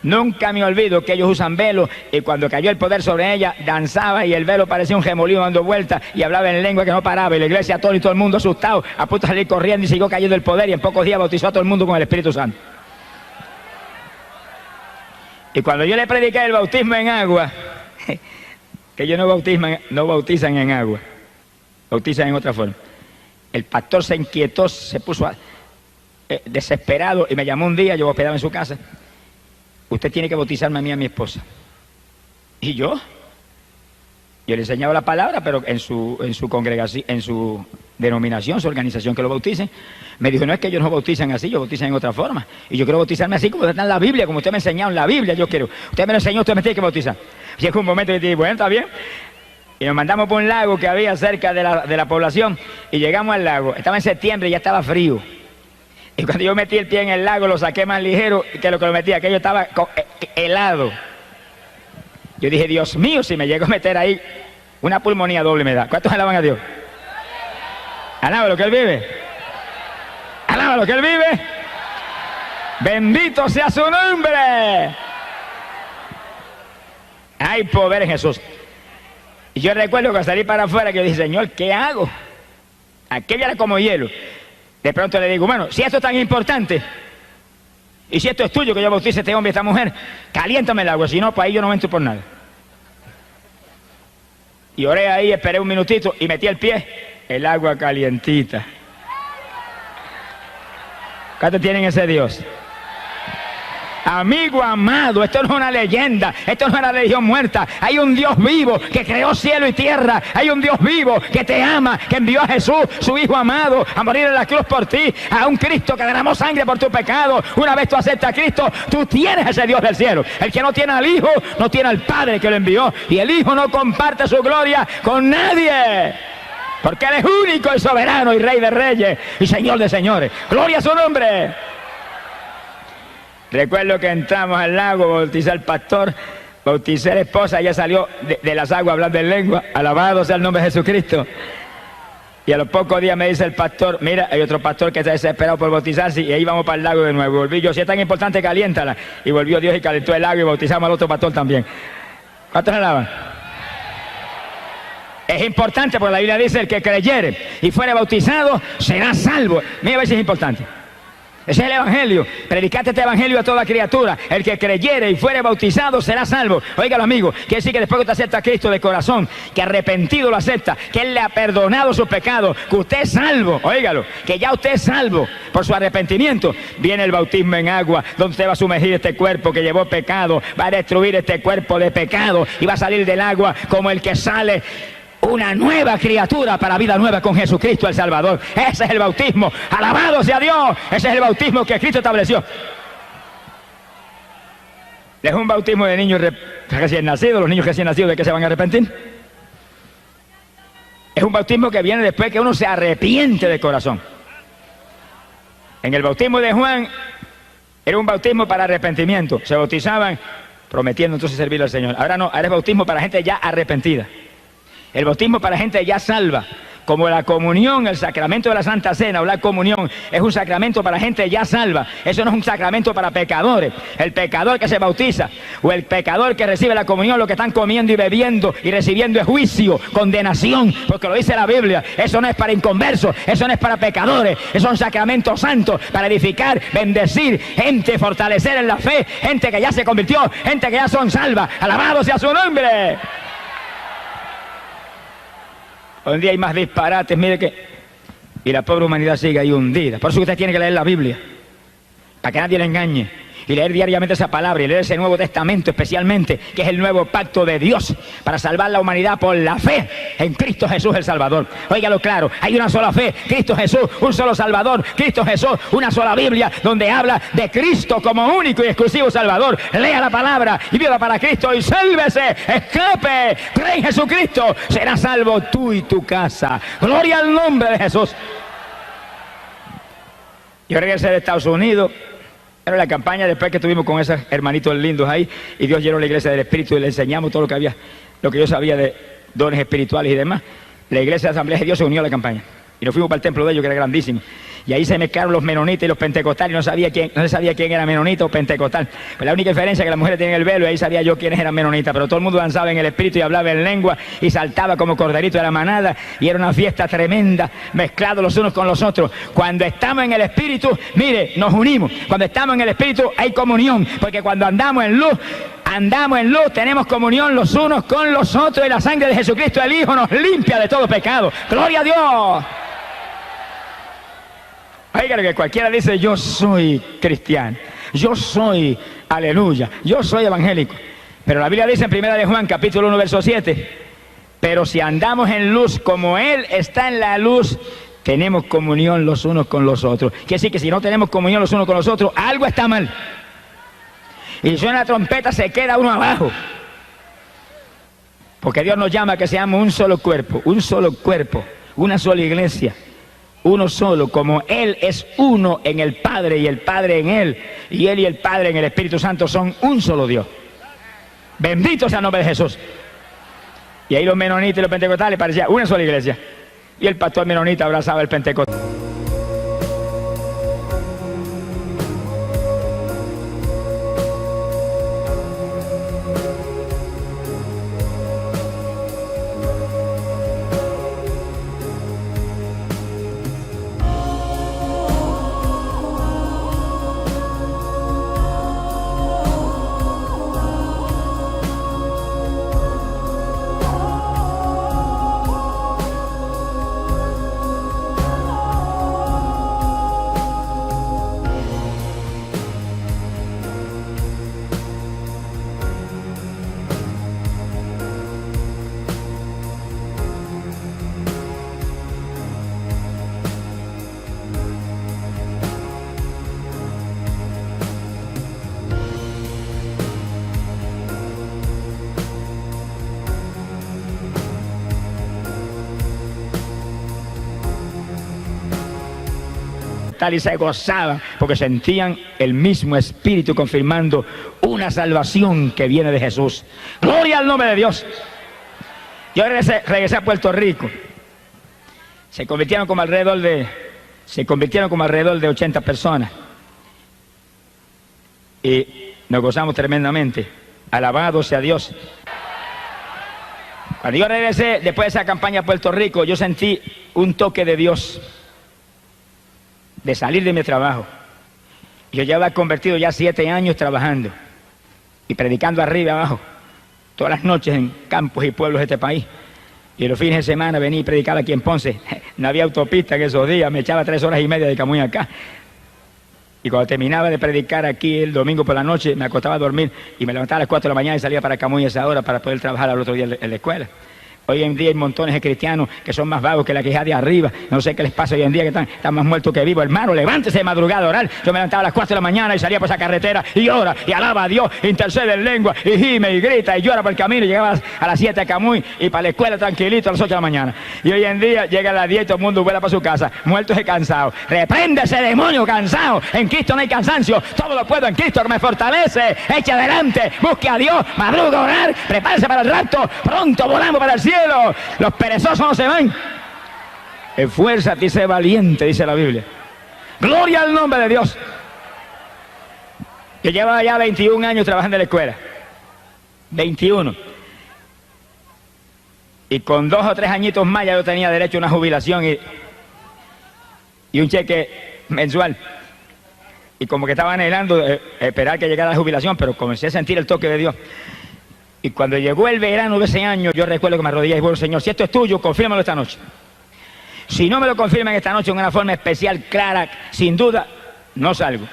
Nunca me olvido que ellos usan velo, y cuando cayó el poder sobre ella, danzaba y el velo parecía un remolino dando vueltas y hablaba en lengua que no paraba, y la iglesia todo y todo el mundo asustado, a punto de salir corriendo, y siguió cayendo el poder, y en pocos días bautizó a todo el mundo con el Espíritu Santo. Y cuando yo le prediqué el bautismo en agua, que ellos no bautizan en agua, bautizan en otra forma. El pastor se inquietó, se puso desesperado y me llamó un día, yo hospedaba en su casa. Usted tiene que bautizarme a mí y a mi esposa. ¿Y yo? Yo le enseñaba la palabra, pero en su congregación, en su denominación, su organización que lo bauticen. Me dijo, no es que ellos no bautizan así, ellos bautizan en otra forma. Y yo quiero bautizarme así como está en la Biblia, como usted me enseñó en la Biblia, yo quiero. Usted me lo enseñó, usted me tiene que bautizar. Llegó un momento y dije, bueno, está bien. Y nos mandamos por un lago que había cerca de la población y llegamos al lago. Estaba en septiembre y ya estaba frío. Y cuando yo metí el pie en el lago, lo saqué más ligero que lo metí. Aquello estaba helado. Yo dije, Dios mío, si me llego a meter ahí, una pulmonía doble me da. ¿Cuántos alaban a Dios? Alaba lo que Él vive. Alaba lo que Él vive. Bendito sea su nombre. Hay poder en Jesús. Y yo recuerdo que al salir para afuera, que yo dije, Señor, ¿qué hago? Aquello era como hielo. De pronto le digo, bueno, si esto es tan importante, y si esto es tuyo, que yo bautice a este hombre y a esta mujer, caliéntame el agua, si no, pues ahí yo no entro por nada. Y oré ahí, esperé un minutito y metí el pie, el agua calientita. ¿Cuántos tienen ese Dios? Amigo amado, esto no es una leyenda, esto no es una religión muerta. Hay un Dios vivo que creó cielo y tierra. Hay un Dios vivo que te ama, que envió a Jesús, su Hijo amado, a morir en la cruz por ti. A un Cristo que derramó sangre por tu pecado. Una vez tú aceptas a Cristo, tú tienes ese Dios del cielo. El que no tiene al Hijo, no tiene al Padre que lo envió. Y el Hijo no comparte su gloria con nadie. Porque Él es único y soberano y Rey de reyes y Señor de señores. Gloria a su nombre. Recuerdo que entramos al lago, bauticé al pastor, bauticé a la esposa, ella salió de las aguas hablando en lengua, alabado sea el nombre de Jesucristo. Y a los pocos días me dice el pastor, mira, hay otro pastor que está desesperado por bautizarse y ahí vamos para el lago de nuevo. Volví yo, si es tan importante, caliéntala. Y volvió Dios y calentó el lago y bautizamos al otro pastor también. ¿Cuántos alaban? Es importante porque la Biblia dice, el que creyere y fuere bautizado será salvo. Mira a ver si es importante. Ese es el evangelio. Predicate este evangelio a toda criatura. El que creyere y fuere bautizado será salvo. Óigalo, amigo. Quiere decir que después que usted acepta a Cristo de corazón, que arrepentido lo acepta, que Él le ha perdonado sus pecados, que usted es salvo. Óigalo. Que ya usted es salvo por su arrepentimiento. Viene el bautismo en agua, donde usted va a sumergir este cuerpo que llevó pecado, va a destruir este cuerpo de pecado y va a salir del agua como el que sale una nueva criatura para vida nueva con Jesucristo el Salvador. Ese es el bautismo. Alabado sea Dios. Ese es el bautismo que Cristo estableció. Es un bautismo de niños recién nacidos. Los niños recién nacidos, ¿de qué se van a arrepentir? Es un bautismo que viene después que uno se arrepiente de corazón. En el bautismo de Juan era un bautismo para arrepentimiento. Se bautizaban prometiendo entonces servir al Señor. Ahora no, ahora es bautismo para gente ya arrepentida. El bautismo para gente ya salva, como la comunión, el sacramento de la Santa Cena o la comunión, es un sacramento para gente ya salva. Eso no es un sacramento para pecadores. El pecador que se bautiza o el pecador que recibe la comunión, lo que están comiendo y bebiendo y recibiendo es juicio, condenación, porque lo dice la Biblia. Eso no es para inconversos, eso no es para pecadores, eso es un sacramento santo para edificar, bendecir gente, fortalecer en la fe, gente que ya se convirtió, gente que ya son salvas. Alabado sea su nombre. Hoy en día hay más disparates, mire que... Y la pobre humanidad sigue ahí hundida. Por eso usted tiene que leer la Biblia, para que nadie le engañe. Y leer diariamente esa palabra, y leer ese Nuevo Testamento especialmente, que es el nuevo pacto de Dios, para salvar la humanidad por la fe en Cristo Jesús el Salvador. Óigalo claro, hay una sola fe, Cristo Jesús, un solo Salvador, Cristo Jesús, una sola Biblia, donde habla de Cristo como único y exclusivo Salvador. Lea la palabra y viva para Cristo y sálvese, escape, cree en Jesucristo, será salvo tú y tu casa. Gloria al nombre de Jesús. Yo regresé de Estados Unidos. Era la campaña después que estuvimos con esos hermanitos lindos ahí y Dios llenó la iglesia del Espíritu y le enseñamos todo lo que había, lo que yo sabía de dones espirituales y demás. La iglesia de Asamblea de Dios se unió a la campaña y nos fuimos para el templo de ellos, que era grandísimo. Y ahí se mezclaron los menonitas y los pentecostales, no se sabía quién era menonita o pentecostal. Pues la única diferencia es que las mujeres tienen el velo y ahí sabía yo quiénes eran menonitas, pero todo el mundo danzaba en el espíritu y hablaba en lengua y saltaba como corderito de la manada y era una fiesta tremenda, mezclados los unos con los otros. Cuando estamos en el espíritu, mire, nos unimos. Cuando estamos en el espíritu hay comunión, porque cuando andamos en luz, tenemos comunión los unos con los otros y la sangre de Jesucristo el Hijo nos limpia de todo pecado. ¡Gloria a Dios! Oiga, que cualquiera dice, yo soy cristiano, yo soy, aleluya, yo soy evangélico. Pero la Biblia dice en 1 de Juan, capítulo 1, verso 7, Pero si andamos en luz como Él está en la luz, tenemos comunión los unos con los otros. Quiere decir que si no tenemos comunión los unos con los otros, algo está mal. Y si suena la trompeta, se queda uno abajo. Porque Dios nos llama a que seamos un solo cuerpo, una sola iglesia, uno solo, como Él es uno en el Padre y el Padre en Él, y Él y el Padre en el Espíritu Santo son un solo Dios. Bendito sea el nombre de Jesús. Y ahí los menonitas y los pentecostales parecían una sola iglesia. Y el pastor menonita abrazaba el pentecostal. Y se gozaban porque sentían el mismo espíritu confirmando una salvación que viene de Jesús. Gloria al nombre de Dios. Yo regresé a Puerto Rico. Se convirtieron como alrededor de 80 personas y nos gozamos tremendamente. Alabado sea Dios. Cuando yo regresé después de esa campaña a Puerto Rico, yo sentí un toque de Dios de salir de mi trabajo. Yo ya había convertido ya 7 años trabajando y predicando arriba y abajo, todas las noches en campos y pueblos de este país. Y los fines de semana venía y predicaba aquí en Ponce. No había autopista en esos días, me echaba 3 horas y media de Camuy acá. Y cuando terminaba de predicar aquí el domingo por la noche, me acostaba a dormir y me levantaba a las 4 de la mañana y salía para Camuy a esa hora para poder trabajar al otro día en la escuela. Hoy en día hay montones de cristianos que son más vagos que la queja de arriba. No sé qué les pasa hoy en día, que están más muertos que vivos. Hermano, levántese de madrugada a orar. Yo me levantaba a las 4 de la mañana y salía por esa carretera y ora y alaba a Dios, intercede en lengua y gime y grita y llora por el camino. Y llegaba a las 7 a Camuy y para la escuela tranquilito a las 8 de la mañana. Y hoy en día llega a las 10 y todo el mundo vuela para su casa, muertos y cansados. Reprende ese demonio cansado. En Cristo no hay cansancio. Todo lo puedo en Cristo que me fortalece. Eche adelante, busque a Dios, madruga a orar, prepárese para el rapto. Pronto volamos para el cielo. Los perezosos no se van. Esfuérzate y sé valiente, dice la Biblia. Gloria al nombre de Dios. Yo llevaba ya 21 años trabajando en la escuela. 21. Y con 2 o 3 añitos más ya yo tenía derecho a una jubilación y un cheque mensual. Y como que estaba anhelando esperar que llegara la jubilación, pero comencé a sentir el toque de Dios. Y cuando llegó el verano de ese año, yo recuerdo que me arrodillé y dije, Señor, si esto es tuyo, confírmalo esta noche. Si no me lo confirman esta noche en una forma especial, clara, sin duda, no salgo.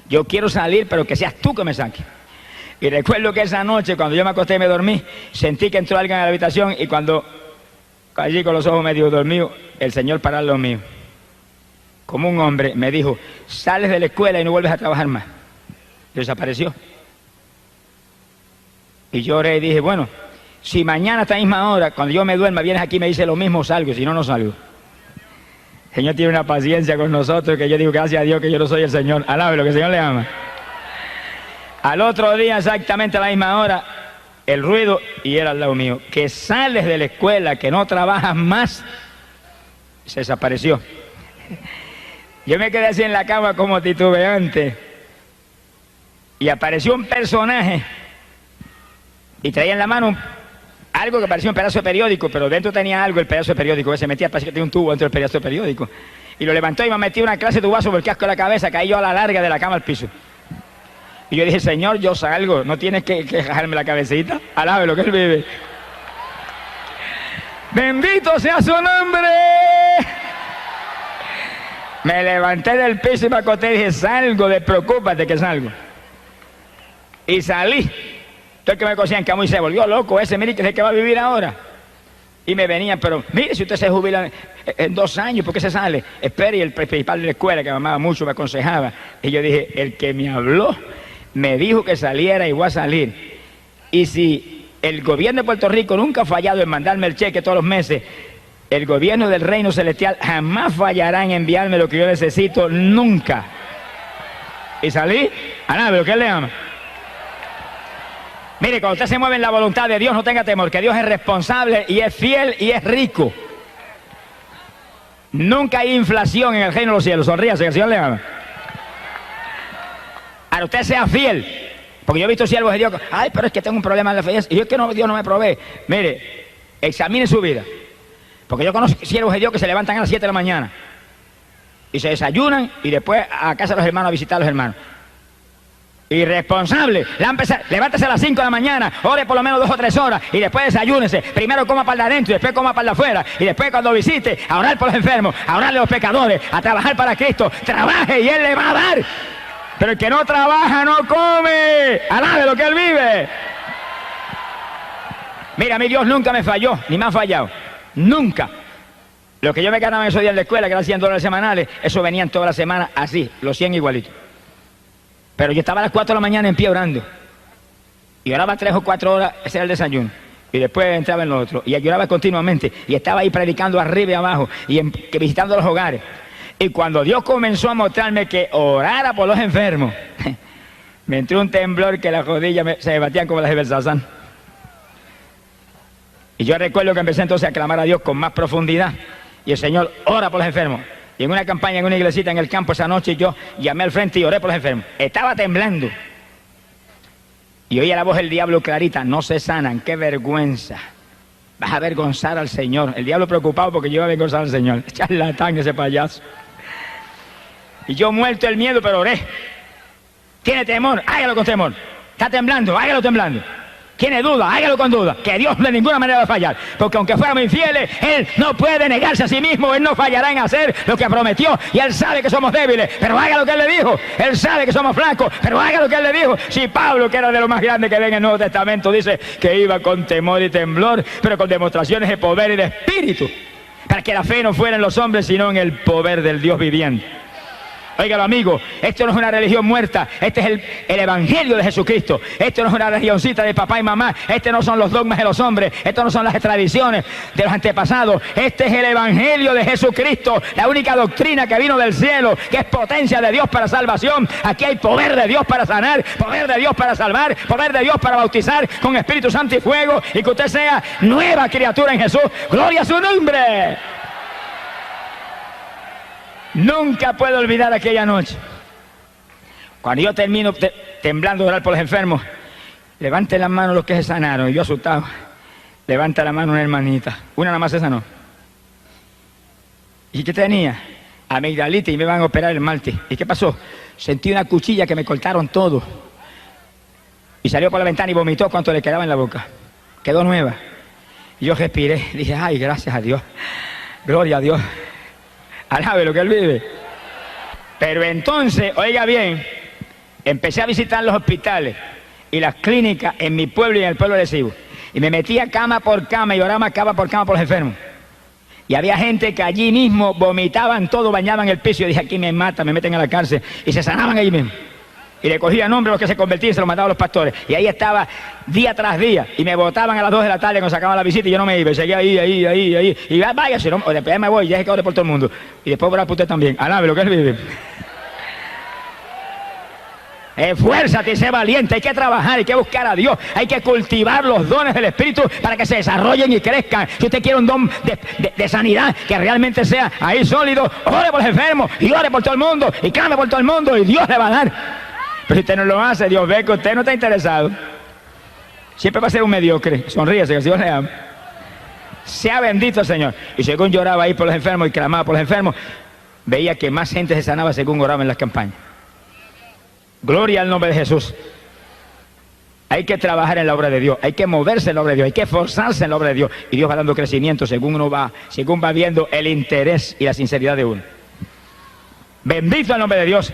Yo quiero salir, pero que seas tú que me saques. Y recuerdo que esa noche, cuando yo me acosté y me dormí, sentí que entró alguien a la habitación y cuando allí con los ojos medio dormidos, el Señor paró los míos. Como un hombre me dijo, sales de la escuela y no vuelves a trabajar más. Y desapareció. Y yo oré y dije, bueno, si mañana a esta misma hora, cuando yo me duerma, vienes aquí y me dices lo mismo, salgo, si no, no salgo. El Señor tiene una paciencia con nosotros que yo digo, gracias a Dios que yo no soy el Señor. Alábelo, que el Señor le ama. Al otro día, exactamente a la misma hora, el ruido, y era al lado mío, que sales de la escuela, que no trabajas más, se desapareció. Yo me quedé así en la cama como titubeante, y apareció un personaje, y traía en la mano algo que parecía un pedazo de periódico, pero dentro tenía algo, el pedazo de periódico, que se metía, parecía que tenía un tubo dentro del pedazo de periódico. Y lo levantó y me metió una clase de tubazo por el casco de la cabeza, caí yo a la larga de la cama al piso. Y yo dije, Señor, yo salgo, no tienes que dejarme la cabecita, alábelo que Él vive. Bendito sea su nombre. Me levanté del piso y me acosté y dije, salgo, despreocúpate que salgo. Y salí. Todo el que me conocían que muy se volvió loco ese, mire que es el que va a vivir ahora. Y me venían, pero mire, si usted se jubila en 2 años, ¿por qué se sale? Espere, y el principal de la escuela, que me amaba mucho, me aconsejaba. Y yo dije, el que me habló, me dijo que saliera y voy a salir. Y si el gobierno de Puerto Rico nunca ha fallado en mandarme el cheque todos los meses, el gobierno del reino celestial jamás fallará en enviarme lo que yo necesito, nunca. Y salí, a nada, pero ¿qué le ama? Mire, cuando usted se mueve en la voluntad de Dios, no tenga temor, que Dios es responsable y es fiel y es rico. Nunca hay inflación en el reino de los cielos. Sonríase, que el Señor le ama. Ahora usted sea fiel, porque yo he visto siervos de Dios, ay, pero es que tengo un problema en la fe, y yo es que no, Dios no me provee. Mire, examine su vida, porque yo conozco siervos de Dios que se levantan a las 7 de la mañana y se desayunan y después a casa de los hermanos a visitar a los hermanos. Irresponsable, levántese a las 5 de la mañana, ore por lo menos 2 o 3 horas y después desayúnese. Primero coma para el de adentro y después coma para el de afuera. Y después cuando visite, a orar por los enfermos, a orarle a los pecadores, a trabajar para Cristo. Trabaje y Él le va a dar. Pero el que no trabaja no come. Alabe lo que Él vive. Mira, a mí Dios nunca me falló, ni me ha fallado. Nunca. Lo que yo me ganaba en esos días en la escuela, que eran $100 semanales, eso venían toda la semana así, los 100 igualitos. Pero yo estaba a las 4 de la mañana en pie orando. Y oraba 3 o 4 horas, ese era el desayuno. Y después entraba en lo otro. Y yo oraba continuamente. Y estaba ahí predicando arriba y abajo. Y visitando los hogares. Y cuando Dios comenzó a mostrarme que orara por los enfermos, me entró un temblor que las rodillas se me batían como las de Belsasán. Y yo recuerdo que empecé entonces a clamar a Dios con más profundidad. Y el Señor ora por los enfermos. Y en una campaña, en una iglesita en el campo esa noche, yo llamé al frente y oré por los enfermos. Estaba temblando. Y oía la voz del diablo clarita, no se sanan, qué vergüenza. Vas a avergonzar al Señor. El diablo preocupado porque yo iba a avergonzar al Señor. Charlatán ese payaso. Y yo muerto el miedo, pero oré. Tiene temor, hágalo con temor. Está temblando, hágalo temblando. Tiene duda, hágalo con duda, que Dios de ninguna manera va a fallar, porque aunque fuéramos infieles, Él no puede negarse a sí mismo, Él no fallará en hacer lo que prometió, y Él sabe que somos débiles, pero haga lo que Él le dijo. Él sabe que somos flacos, pero haga lo que Él le dijo. Si Pablo, que era de lo más grande que ve en el Nuevo Testamento, dice que iba con temor y temblor, pero con demostraciones de poder y de espíritu, para que la fe no fuera en los hombres, sino en el poder del Dios viviente. Óigalo, amigo, esto no es una religión muerta, este es el evangelio de Jesucristo. Esto no es una religioncita de papá y mamá, este no son los dogmas de los hombres, esto no son las tradiciones de los antepasados, este es el evangelio de Jesucristo, la única doctrina que vino del cielo, que es potencia de Dios para salvación. Aquí hay poder de Dios para sanar, poder de Dios para salvar, poder de Dios para bautizar con Espíritu Santo y fuego, y que usted sea nueva criatura en Jesús. ¡Gloria a su nombre! Nunca puedo olvidar aquella noche. Cuando yo termino temblando de orar por los enfermos, levante las manos los que se sanaron. Y yo asustado, levanta la mano una hermanita. Una nada más se sanó. ¿Y qué tenía? Amigdalitis y me van a operar el martes. ¿Y qué pasó? Sentí una cuchilla que me cortaron todo. Y salió por la ventana y vomitó cuanto le quedaba en la boca. Quedó nueva. Y yo respiré. Dije, ay, gracias a Dios. Gloria a Dios. Alabe lo que Él vive. Pero entonces, oiga bien, empecé a visitar los hospitales y las clínicas en mi pueblo y en el pueblo de Cibo. Y me metía cama por cama y oraba cama por los enfermos. Y había gente que allí mismo vomitaban todo, bañaban el piso. Y yo dije, aquí me matan, me meten a la cárcel. Y se sanaban allí mismo. Y le cogía nombre a los que se convertían y se los mandaban a los pastores. Y ahí estaba día tras día. Y me botaban a las 2 de la tarde cuando sacaban la visita y yo no me iba. Y seguía ahí. Y vaya, si no, después me voy, ya es que ore por todo el mundo. Y después orar por usted también. Alabe lo que Él vive. Esfuérzate y sé valiente. Hay que trabajar, hay que buscar a Dios. Hay que cultivar los dones del Espíritu para que se desarrollen y crezcan. Si usted quiere un don de sanidad que realmente sea ahí sólido, ore por los enfermos y ore por todo el mundo y clame por todo el mundo y Dios le va a dar. Pero si usted no lo hace, Dios ve que usted no está interesado. Siempre va a ser un mediocre. Sonríese, que el Señor le ama. Sea bendito el Señor. Y según lloraba ahí por los enfermos y clamaba por los enfermos, veía que más gente se sanaba según oraba en las campañas. Gloria al nombre de Jesús. Hay que trabajar en la obra de Dios, hay que moverse en la obra de Dios, hay que esforzarse en la obra de Dios. Y Dios va dando crecimiento según va viendo el interés y la sinceridad de uno. Bendito el nombre de Dios.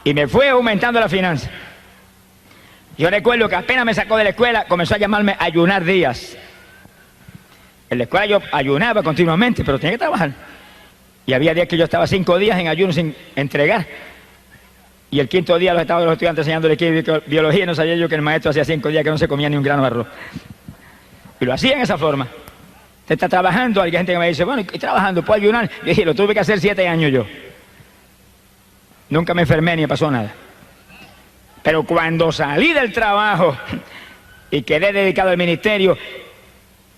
Y me fue aumentando la finanza. Yo recuerdo que apenas me sacó de la escuela, comenzó a llamarme Ayunar Díaz. En la escuela yo ayunaba continuamente, pero tenía que trabajar. Y había días que yo estaba 5 días en ayuno sin entregar. Y el 5.º día los estaban los estudiantes enseñándole biología, y no sabía yo que el maestro hacía 5 días que no se comía ni un grano de arroz. Y lo hacía en esa forma. Usted está trabajando, hay gente que me dice, bueno, ¿y trabajando? ¿Puedo ayunar? Yo dije, lo tuve que hacer 7 años yo. Nunca me enfermé ni me pasó nada. Pero cuando salí del trabajo y quedé dedicado al ministerio,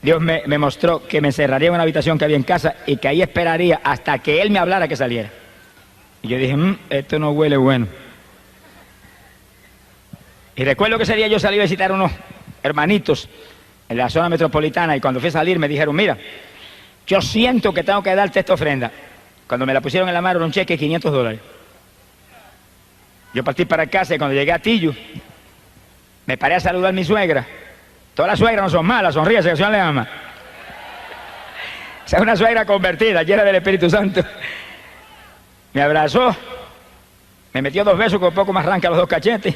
Dios me mostró que me encerraría en una habitación que había en casa y que ahí esperaría hasta que Él me hablara que saliera. Y yo dije, esto no huele bueno. Y recuerdo que ese día yo salí a visitar a unos hermanitos en la zona metropolitana, y cuando fui a salir me dijeron, mira, yo siento que tengo que darte esta ofrenda. Cuando me la pusieron en la mano era un cheque de $500. Yo partí para casa y cuando llegué a Tillo, me paré a saludar a mi suegra. Todas las suegras no son malas, sonríe, que el Señor le ama. O sea, una suegra convertida, llena del Espíritu Santo. Me abrazó, me metió 2 besos con un poco más arranca los 2 cachetes.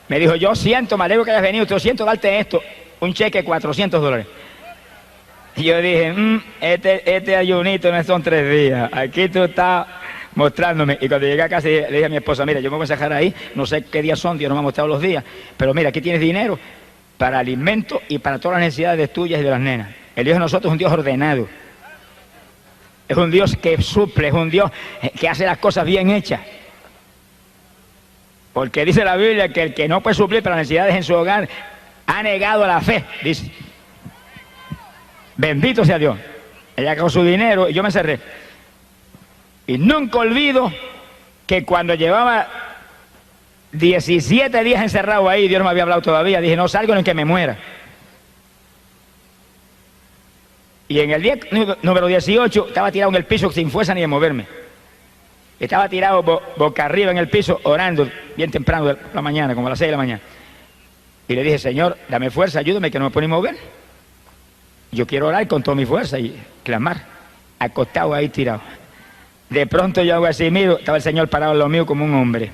Me dijo, yo siento, me alegro que hayas venido, yo siento darte esto, un cheque de $400. Y yo dije, este ayunito no son 3 días, aquí tú estás mostrándome. Y cuando llegué a casa le dije a mi esposa, mira, yo me voy a sacar ahí, no sé qué días son, Dios no me ha mostrado los días, pero mira, aquí tienes dinero para alimento y para todas las necesidades tuyas y de las nenas. El Dios de nosotros es un Dios ordenado, es un Dios que suple, es un Dios que hace las cosas bien hechas. Porque dice la Biblia que el que no puede suplir para las necesidades en su hogar ha negado la fe, dice. Bendito sea Dios. Ella con su dinero y yo me cerré. Y nunca olvido que cuando llevaba 17 días encerrado ahí, Dios no me había hablado todavía, dije, no salgo en que me muera. Y en el día número 18 estaba tirado en el piso sin fuerza ni de moverme. Estaba tirado boca arriba en el piso orando bien temprano de la mañana, como a las 6 de la mañana. Y le dije, Señor, dame fuerza, ayúdame que no me puedo ni mover. Yo quiero orar con toda mi fuerza y clamar, acostado ahí tirado. De pronto yo hago así, miro, estaba el Señor parado en lo mío como un hombre.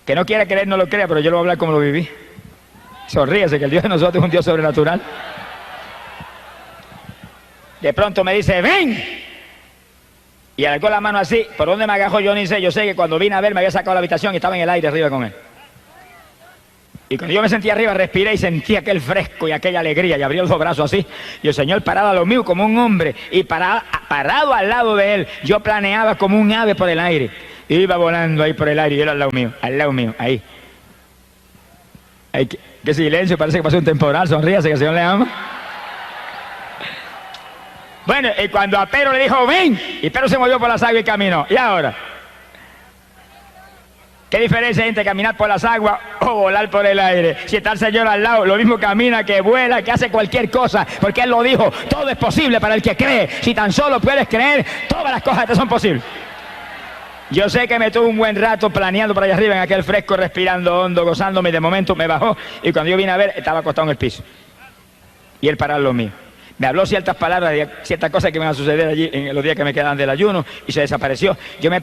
Que no quiera creer, no lo crea, pero yo lo voy a hablar como lo viví. Sonríese, que el Dios de nosotros es un Dios sobrenatural. De pronto me dice, ven. Y alargó la mano así, ¿por dónde me agajó? Yo ni sé, yo sé que cuando vine a ver me había sacado de la habitación y estaba en el aire arriba con él. Y cuando yo me sentí arriba, respiré y sentí aquel fresco y aquella alegría, y abrí los 2 brazos así, y el Señor parado a lo mío como un hombre, y parado al lado de él, yo planeaba como un ave por el aire, iba volando ahí por el aire, y él al lado mío, ahí. Ay, qué silencio, parece que pasó un temporal, sonríase que el Señor le ama. Bueno, y cuando a Pedro le dijo, ven, y Pedro se movió por las aguas y caminó. ¿Y ahora? ¿Qué diferencia hay entre caminar por las aguas o volar por el aire? Si está el Señor al lado, lo mismo camina, que vuela, que hace cualquier cosa, porque Él lo dijo, todo es posible para el que cree. Si tan solo puedes creer, todas las cosas te son posibles. Yo sé que me tuve un buen rato planeando por allá arriba en aquel fresco, respirando hondo, gozándome, y de momento me bajó, y cuando yo vine a ver, estaba acostado en el piso. Y Él parado lo mío. Me habló ciertas palabras de ciertas cosas que me van a suceder allí en los días que me quedan del ayuno y se desapareció. Yo me